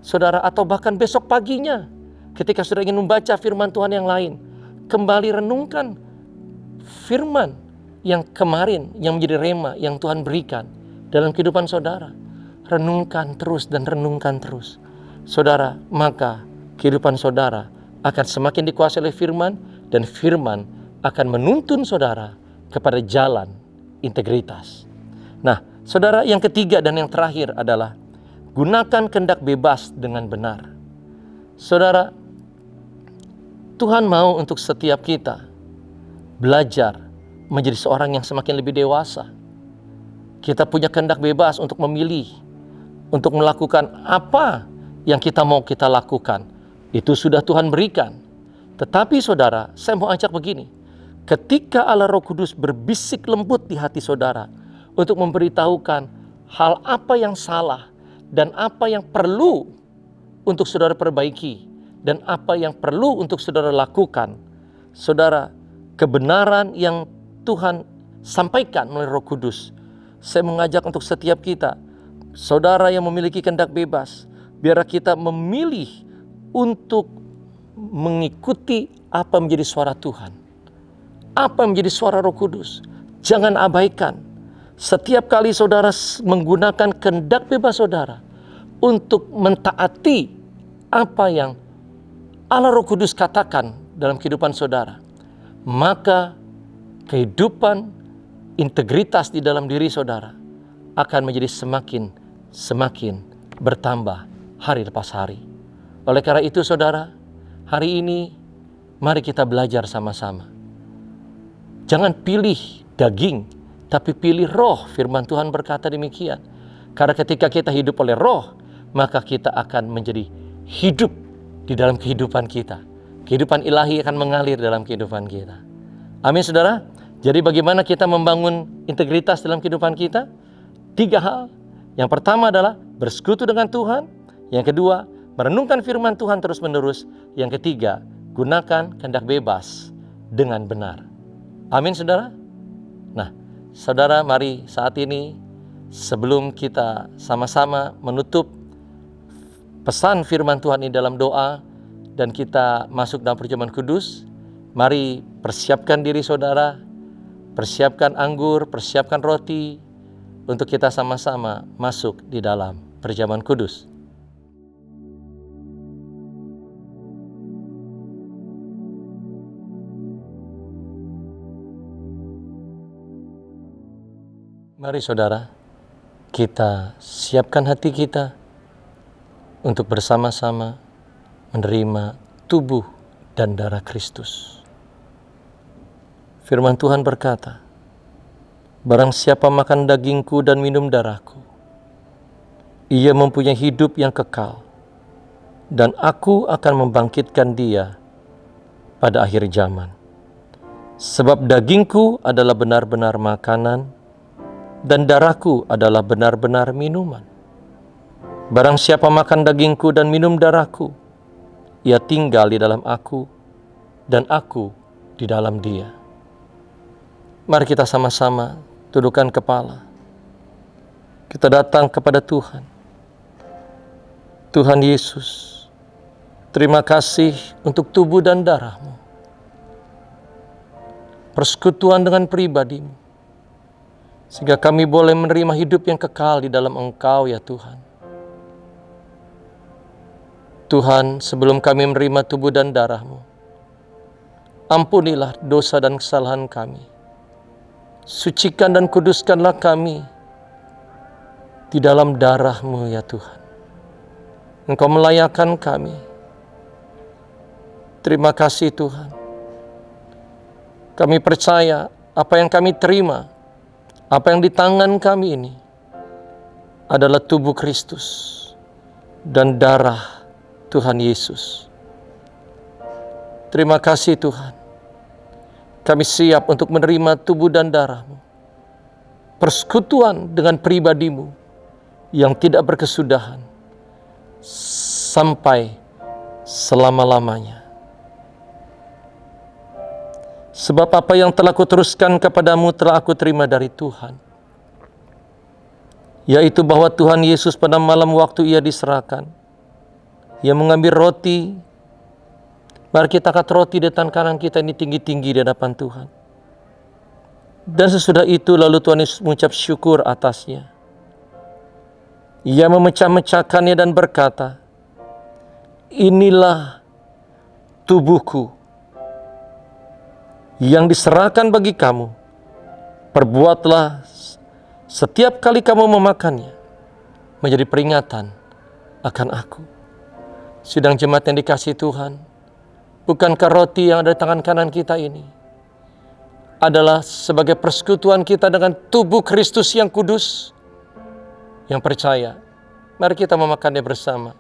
Saudara, atau bahkan besok paginya, ketika saudara ingin membaca firman Tuhan yang lain, kembali renungkan firman yang kemarin, yang menjadi rema yang Tuhan berikan dalam kehidupan saudara. Renungkan terus dan renungkan terus. Saudara, maka kehidupan saudara akan semakin dikuasai oleh firman, dan firman akan menuntun saudara kepada jalan integritas. Nah, saudara, yang ketiga dan yang terakhir adalah gunakan kehendak bebas dengan benar. Saudara, Tuhan mau untuk setiap kita belajar menjadi seorang yang semakin lebih dewasa. Kita punya kehendak bebas untuk memilih, untuk melakukan apa yang kita mau kita lakukan. Itu sudah Tuhan berikan. Tetapi saudara, saya mau ajak begini. Ketika Allah Roh Kudus berbisik lembut di hati saudara untuk memberitahukan hal apa yang salah dan apa yang perlu untuk saudara perbaiki dan apa yang perlu untuk saudara lakukan, saudara, kebenaran yang Tuhan sampaikan melalui Roh Kudus, saya mengajak untuk setiap kita, saudara yang memiliki kehendak bebas, biar kita memilih untuk mengikuti apa menjadi suara Tuhan, apa menjadi suara Roh Kudus. Jangan abaikan. Setiap kali saudara menggunakan kehendak bebas saudara untuk mentaati apa yang Allah Roh Kudus katakan dalam kehidupan saudara, maka kehidupan integritas di dalam diri saudara akan menjadi semakin bertambah hari lepas hari. Oleh karena itu saudara, hari ini mari kita belajar sama-sama. Jangan pilih daging, tapi pilih roh. Firman Tuhan berkata demikian. Karena ketika kita hidup oleh roh, maka kita akan menjadi hidup di dalam kehidupan kita. Kehidupan ilahi akan mengalir dalam kehidupan kita. Amin saudara. Jadi bagaimana kita membangun integritas dalam kehidupan kita? 3 hal. Yang pertama adalah bersekutu dengan Tuhan. Yang kedua, merenungkan firman Tuhan terus-menerus. Yang ketiga, gunakan kehendak bebas dengan benar. Amin saudara. Nah, saudara, mari saat ini sebelum kita sama-sama menutup pesan firman Tuhan ini dalam doa dan kita masuk dalam perjamuan kudus, mari persiapkan diri saudara, persiapkan anggur, persiapkan roti untuk kita sama-sama masuk di dalam perjamuan kudus. Mari saudara, kita siapkan hati kita untuk bersama-sama menerima tubuh dan darah Kristus. Firman Tuhan berkata, barang siapa makan dagingku dan minum darahku, ia mempunyai hidup yang kekal, dan aku akan membangkitkan dia pada akhir zaman. Sebab dagingku adalah benar-benar makanan, dan darahku adalah benar-benar minuman. Barang siapa makan dagingku dan minum darahku, ia tinggal di dalam aku, dan aku di dalam dia. Mari kita sama-sama tundukkan kepala. Kita datang kepada Tuhan. Tuhan Yesus, terima kasih untuk tubuh dan darah-Mu. Persekutuan dengan pribadi-Mu, sehingga kami boleh menerima hidup yang kekal di dalam Engkau ya Tuhan. Tuhan, sebelum kami menerima tubuh dan darah-Mu, ampunilah dosa dan kesalahan kami. Sucikan dan kuduskanlah kami di dalam darah-Mu ya Tuhan. Engkau melayakkan kami. Terima kasih Tuhan. Kami percaya apa yang kami terima, apa yang di tangan kami ini adalah tubuh Kristus dan darah Tuhan Yesus. Terima kasih Tuhan. Kami siap untuk menerima tubuh dan darah-Mu. persekutuan dengan pribadimu yang tidak berkesudahan sampai selama-lamanya. Sebab apa yang telah kuteruskan kepadamu telah aku terima dari Tuhan, yaitu bahwa Tuhan Yesus pada malam waktu ia diserahkan, ia mengambil roti. Mari kita angkat roti di tangan kanan kita ini tinggi-tinggi di hadapan Tuhan. Dan sesudah itu lalu Tuhan Yesus mengucap syukur atasnya. Ia memecah-mecahkannya dan berkata, inilah tubuhku yang diserahkan bagi kamu. Perbuatlah setiap kali kamu memakannya menjadi peringatan akan aku. Sidang jemaat yang dikasihi Tuhan, bukankah roti yang ada di tangan kanan kita ini adalah sebagai persekutuan kita dengan tubuh Kristus yang kudus? Yang percaya, mari kita memakannya bersama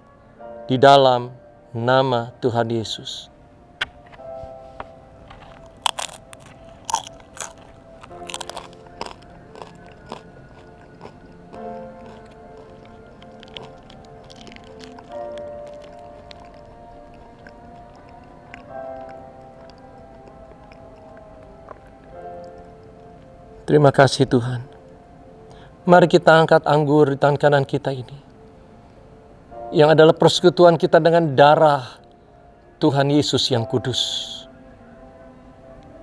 di dalam nama Tuhan Yesus. Terima kasih Tuhan. Mari kita angkat anggur di tangan kanan kita ini, yang adalah persekutuan kita dengan darah Tuhan Yesus yang kudus.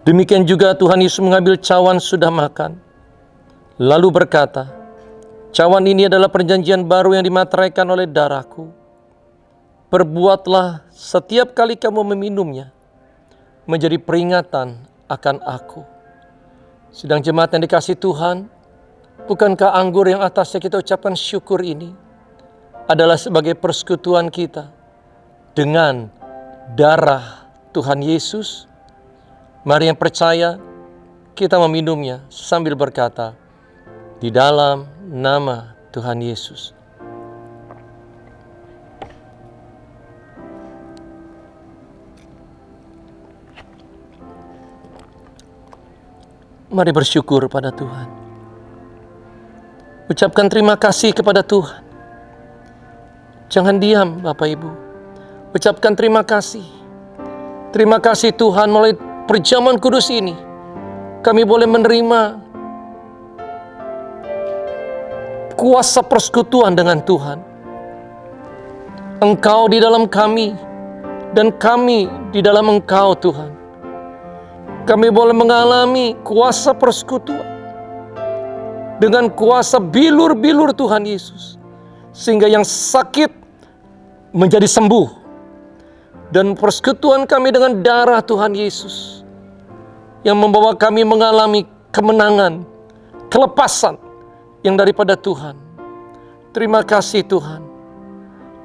Demikian juga Tuhan Yesus mengambil cawan sudah makan, lalu berkata, cawan ini adalah perjanjian baru yang dimateraikan oleh darahku. Perbuatlah setiap kali kamu meminumnya menjadi peringatan akan aku. Sedang jemaat yang dikasihi Tuhan, bukankah anggur yang atasnya kita ucapkan syukur ini adalah sebagai persekutuan kita dengan darah Tuhan Yesus? Mari yang percaya, kita meminumnya sambil berkata, di dalam nama Tuhan Yesus. Mari bersyukur pada Tuhan. Ucapkan terima kasih kepada Tuhan. Jangan diam Bapak Ibu. Ucapkan terima kasih. Terima kasih Tuhan, melalui perjamuan kudus ini kami boleh menerima kuasa persekutuan dengan Tuhan. Engkau di dalam kami dan kami di dalam Engkau Tuhan. Kami boleh mengalami kuasa persekutuan dengan kuasa bilur-bilur Tuhan Yesus, sehingga yang sakit menjadi sembuh. Dan persekutuan kami dengan darah Tuhan Yesus yang membawa kami mengalami kemenangan, kelepasan yang daripada Tuhan. Terima kasih Tuhan.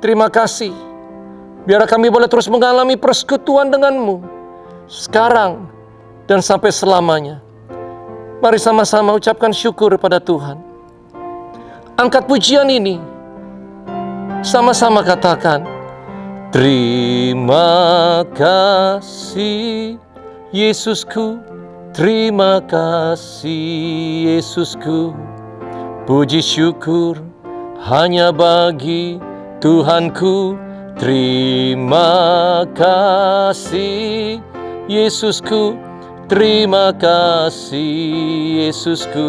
Terima kasih. Biar kami boleh terus mengalami persekutuan dengan-Mu sekarang dan sampai selamanya. Mari sama-sama ucapkan syukur pada Tuhan. Angkat pujian ini. Sama-sama katakan, terima kasih Yesusku, terima kasih Yesusku. Puji syukur hanya bagi Tuhanku. Terima kasih Yesusku, terima kasih Yesusku.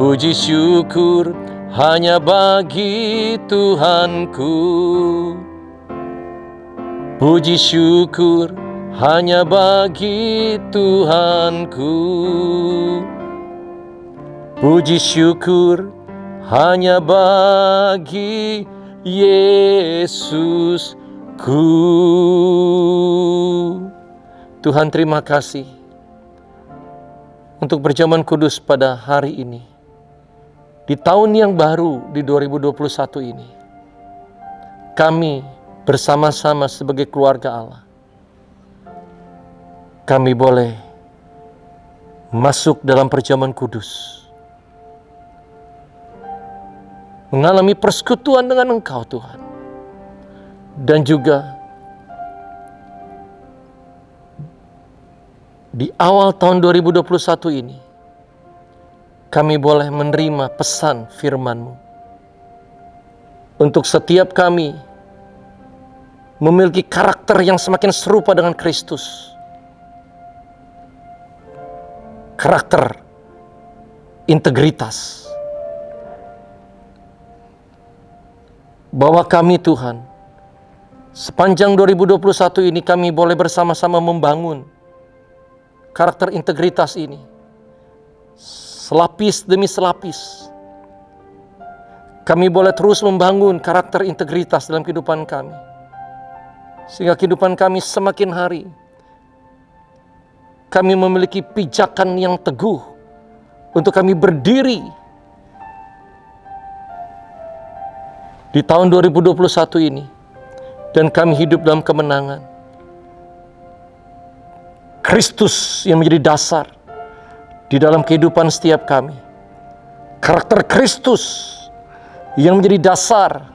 Puji syukur hanya bagi Tuhanku. Puji syukur hanya bagi Tuhanku. Puji syukur hanya bagi Yesusku. Tuhan, terima kasih untuk perjamuan kudus pada hari ini, di tahun yang baru di 2021 ini. Kami bersama-sama sebagai keluarga Allah, kami boleh masuk dalam perjamuan kudus, mengalami persekutuan dengan Engkau Tuhan. Dan juga di awal tahun 2021 ini, kami boleh menerima pesan firman-Mu. Untuk setiap kami memiliki karakter yang semakin serupa dengan Kristus. Karakter integritas. Bahwa kami Tuhan, sepanjang 2021 ini kami boleh bersama-sama membangun karakter integritas ini. Selapis demi selapis. Kami boleh terus membangun karakter integritas dalam kehidupan kami. Sehingga kehidupan kami semakin hari, kami memiliki pijakan yang teguh untuk kami berdiri di tahun 2021 ini. Dan kami hidup dalam kemenangan. Kristus yang menjadi dasar di dalam kehidupan setiap kami. Karakter Kristus yang menjadi dasar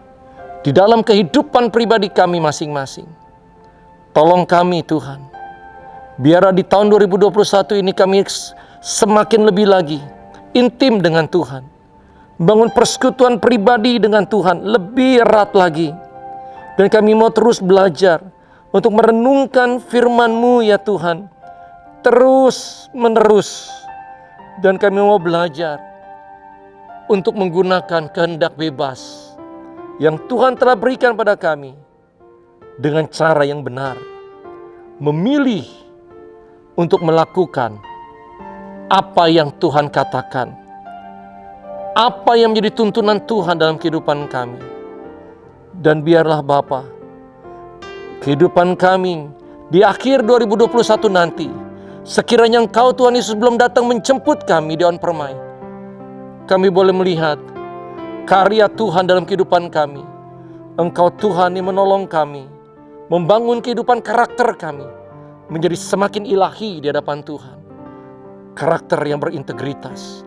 di dalam kehidupan pribadi kami masing-masing. Tolong kami Tuhan, biarlah di tahun 2021 ini kami semakin lebih lagi intim dengan Tuhan. Bangun persekutuan pribadi dengan Tuhan lebih erat lagi. Dan kami mau terus belajar untuk merenungkan firman-Mu ya Tuhan. Terus menerus. Dan kami mau belajar untuk menggunakan kehendak bebas yang Tuhan telah berikan pada kami dengan cara yang benar. Memilih untuk melakukan apa yang Tuhan katakan. Apa yang menjadi tuntunan Tuhan dalam kehidupan kami. Dan biarlah Bapa, kehidupan kami di akhir 2021 nanti, sekiranya Engkau Tuhan Yesus belum datang menjemput kami di awan permai, kami boleh melihat karya Tuhan dalam kehidupan kami. Engkau Tuhan yang menolong kami, membangun kehidupan karakter kami, menjadi semakin ilahi di hadapan Tuhan. Karakter yang berintegritas.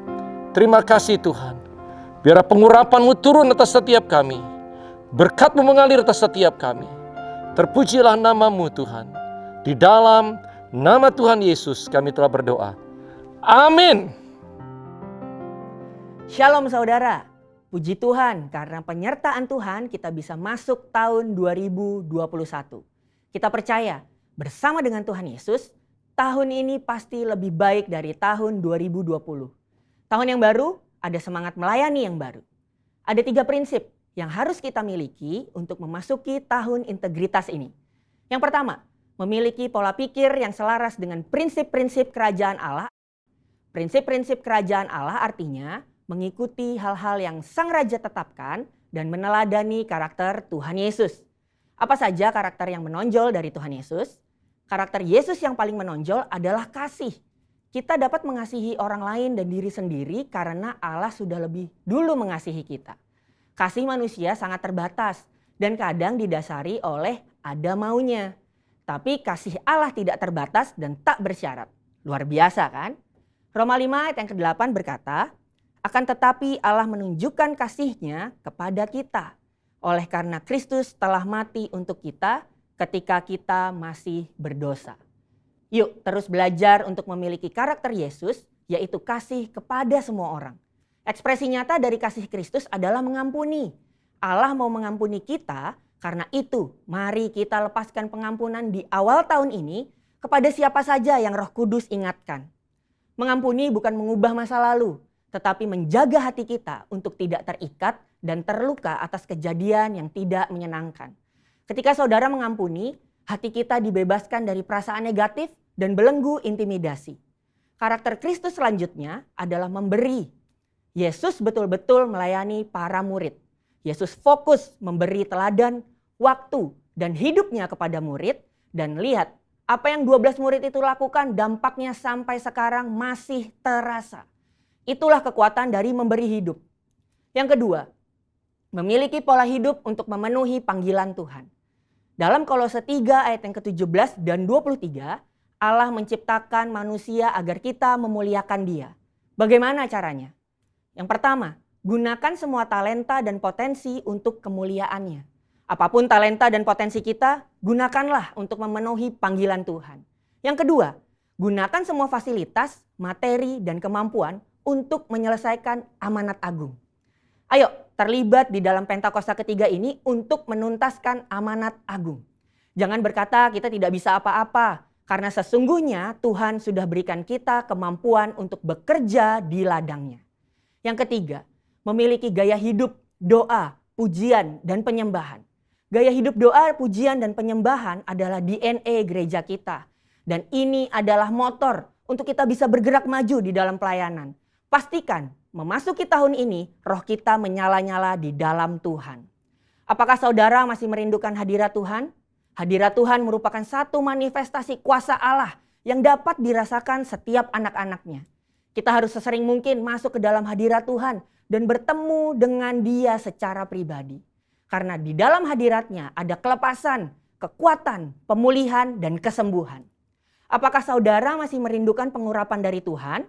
Terima kasih Tuhan. Biar pengurapan-Mu turun atas setiap kami. Berkat-Mu mengalir atas setiap kami. Terpujilah nama-Mu Tuhan. Di dalam nama Tuhan Yesus kami telah berdoa. Amin. Shalom saudara. Puji Tuhan karena penyertaan Tuhan kita bisa masuk tahun 2021. Kita percaya bersama dengan Tuhan Yesus, tahun ini pasti lebih baik dari tahun 2020. Tahun yang baru, ada semangat melayani yang baru. Ada 3 prinsip yang harus kita miliki untuk memasuki tahun integritas ini. Yang pertama, memiliki pola pikir yang selaras dengan prinsip-prinsip kerajaan Allah. Prinsip-prinsip kerajaan Allah artinya mengikuti hal-hal yang Sang Raja tetapkan dan meneladani karakter Tuhan Yesus. Apa saja karakter yang menonjol dari Tuhan Yesus? Karakter Yesus yang paling menonjol adalah kasih. Kita dapat mengasihi orang lain dan diri sendiri karena Allah sudah lebih dulu mengasihi kita. Kasih manusia sangat terbatas dan kadang didasari oleh ada maunya. Tapi kasih Allah tidak terbatas dan tak bersyarat. Luar biasa kan? Roma 5 ayat yang ke-8 berkata, akan tetapi Allah menunjukkan kasih-Nya kepada kita. Oleh karena Kristus telah mati untuk kita ketika kita masih berdosa. Yuk terus belajar untuk memiliki karakter Yesus, yaitu kasih kepada semua orang. Ekspresi nyata dari kasih Kristus adalah mengampuni. Allah mau mengampuni kita, karena itu mari kita lepaskan pengampunan di awal tahun ini kepada siapa saja yang Roh Kudus ingatkan. Mengampuni bukan mengubah masa lalu, tetapi menjaga hati kita untuk tidak terikat dan terluka atas kejadian yang tidak menyenangkan. Ketika saudara mengampuni, hati kita dibebaskan dari perasaan negatif dan belenggu intimidasi. Karakter Kristus selanjutnya adalah memberi. Yesus betul-betul melayani para murid. Yesus fokus memberi teladan, waktu, dan hidupnya kepada murid. Dan lihat, apa yang 12 murid itu lakukan dampaknya sampai sekarang masih terasa. Itulah kekuatan dari memberi hidup. Yang kedua, memiliki pola hidup untuk memenuhi panggilan Tuhan. Dalam Kolose 3 ayat yang ke-17 dan 23, Allah menciptakan manusia agar kita memuliakan Dia. Bagaimana caranya? Yang pertama, gunakan semua talenta dan potensi untuk kemuliaannya. Apapun talenta dan potensi kita, gunakanlah untuk memenuhi panggilan Tuhan. Yang kedua, gunakan semua fasilitas, materi, dan kemampuan untuk menyelesaikan amanat agung. Ayo terlibat di dalam Pentakosta ketiga ini untuk menuntaskan amanat agung. Jangan berkata kita tidak bisa apa-apa, karena sesungguhnya Tuhan sudah berikan kita kemampuan untuk bekerja di ladangnya. Yang ketiga, memiliki gaya hidup doa, pujian, dan penyembahan. Gaya hidup doa, pujian, dan penyembahan adalah DNA gereja kita. Dan ini adalah motor untuk kita bisa bergerak maju di dalam pelayanan. Pastikan memasuki tahun ini roh kita menyala-nyala di dalam Tuhan. Apakah saudara masih merindukan hadirat Tuhan? Hadirat Tuhan merupakan satu manifestasi kuasa Allah yang dapat dirasakan setiap anak-anaknya. Kita harus sesering mungkin masuk ke dalam hadirat Tuhan dan bertemu dengan Dia secara pribadi. Karena di dalam hadiratnya ada kelepasan, kekuatan, pemulihan, dan kesembuhan. Apakah saudara masih merindukan pengurapan dari Tuhan?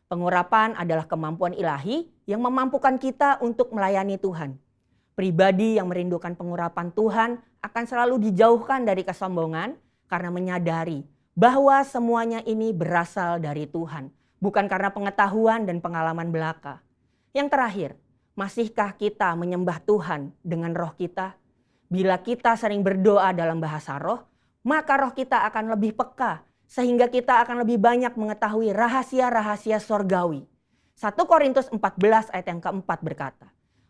Pengurapan adalah kemampuan ilahi yang memampukan kita untuk melayani Tuhan. Pribadi yang merindukan pengurapan Tuhan akan selalu dijauhkan dari kesombongan karena menyadari bahwa semuanya ini berasal dari Tuhan, bukan karena pengetahuan dan pengalaman belaka. Yang terakhir, masihkah kita menyembah Tuhan dengan roh kita? Bila kita sering berdoa dalam bahasa roh, maka roh kita akan lebih peka sehingga kita akan lebih banyak mengetahui rahasia-rahasia sorgawi. 1 Korintus 14 ayat yang keempat berkata,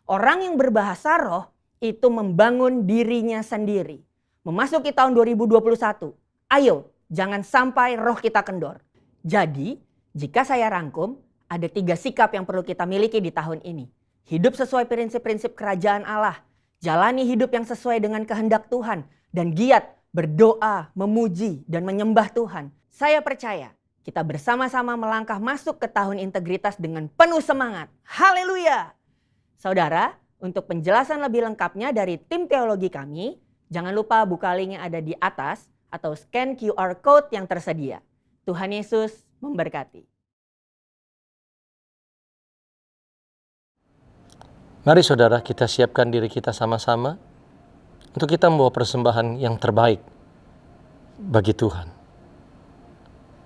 orang yang berbahasa roh itu membangun dirinya sendiri. Memasuki tahun 2021, ayo jangan sampai roh kita kendor. Jadi, jika saya rangkum, ada 3 sikap yang perlu kita miliki di tahun ini. Hidup sesuai prinsip-prinsip kerajaan Allah, jalani hidup yang sesuai dengan kehendak Tuhan, dan giat berdoa, memuji, dan menyembah Tuhan. Saya percaya kita bersama-sama melangkah masuk ke tahun integritas dengan penuh semangat. Haleluya! Saudara, untuk penjelasan lebih lengkapnya dari tim teologi kami, jangan lupa buka link yang ada di atas atau scan QR Code yang tersedia. Tuhan Yesus memberkati. Mari saudara, kita siapkan diri kita sama-sama untuk kita membawa persembahan yang terbaik bagi Tuhan.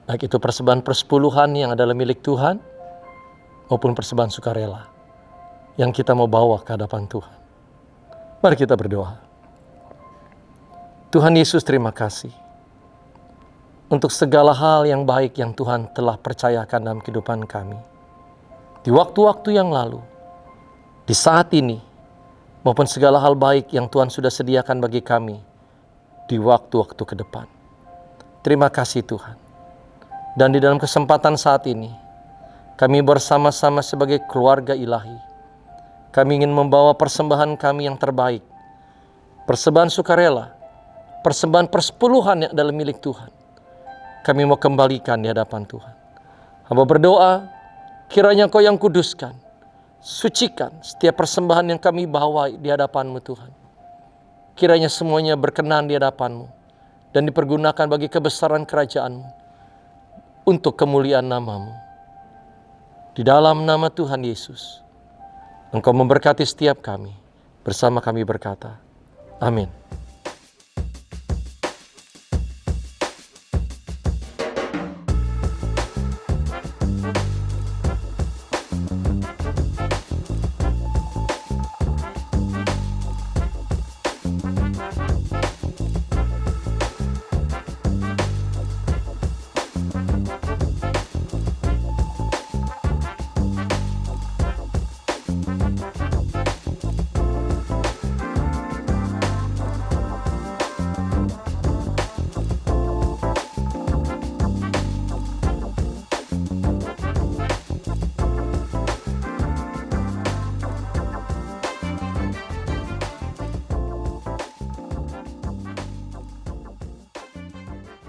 Baik itu persembahan persepuluhan yang adalah milik Tuhan maupun persembahan sukarela yang kita mau bawa ke hadapan Tuhan. Mari kita berdoa. Tuhan Yesus, terima kasih untuk segala hal yang baik yang Tuhan telah percayakan dalam kehidupan kami. Di waktu-waktu yang lalu, di saat ini, maupun segala hal baik yang Tuhan sudah sediakan bagi kami di waktu-waktu ke depan. Terima kasih Tuhan. Dan di dalam kesempatan saat ini, kami bersama-sama sebagai keluarga ilahi, kami ingin membawa persembahan kami yang terbaik. Persembahan sukarela, persembahan persepuluhan yang adalah milik Tuhan. Kami mau kembalikan di hadapan Tuhan. Hamba berdoa, kiranya Engkau yang kuduskan, sucikan setiap persembahan yang kami bawa di hadapan-Mu Tuhan. Kiranya semuanya berkenan di hadapan-Mu dan dipergunakan bagi kebesaran kerajaan-Mu untuk kemuliaan nama-Mu. Di dalam nama Tuhan Yesus, Engkau memberkati setiap kami. Bersama kami berkata, amin.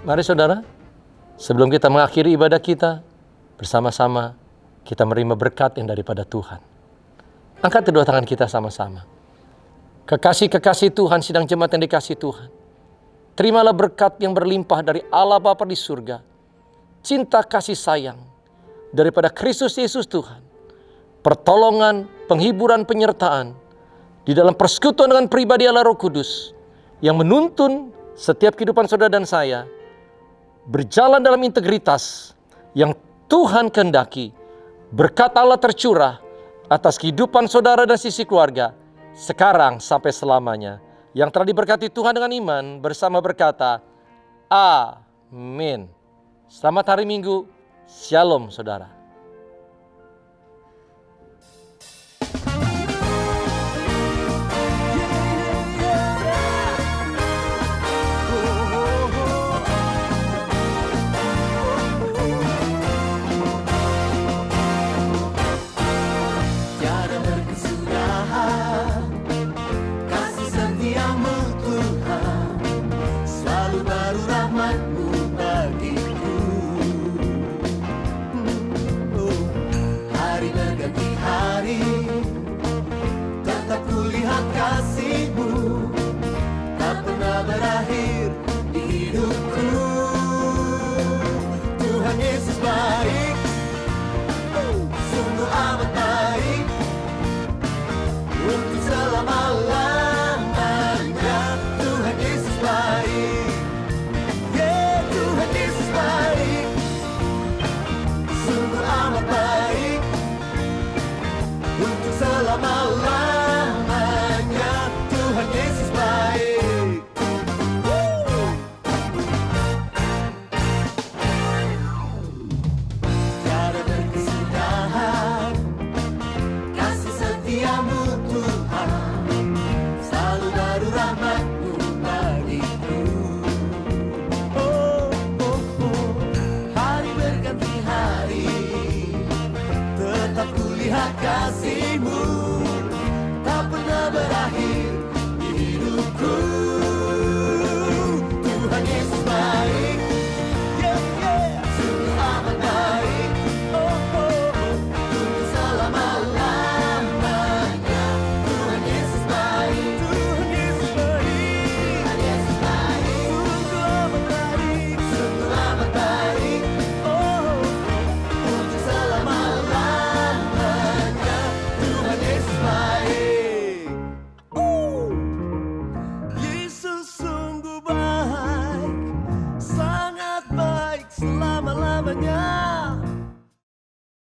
Mari saudara, sebelum kita mengakhiri ibadah kita, bersama-sama kita menerima berkat yang daripada Tuhan. Angkat kedua tangan kita sama-sama. Kekasih-kekasih Tuhan, sidang jemaat yang dikasih Tuhan. Terimalah berkat yang berlimpah dari Allah Bapa di surga. Cinta kasih sayang daripada Kristus Yesus Tuhan. Pertolongan, penghiburan, penyertaan di dalam persekutuan dengan pribadi Allah Roh Kudus yang menuntun setiap kehidupan saudara dan saya berjalan dalam integritas yang Tuhan kehendaki, Berkat Allah tercurah atas kehidupan saudara dan sisi keluarga, sekarang sampai selamanya. Yang telah diberkati Tuhan dengan iman bersama berkata, amin. Selamat hari Minggu, shalom saudara.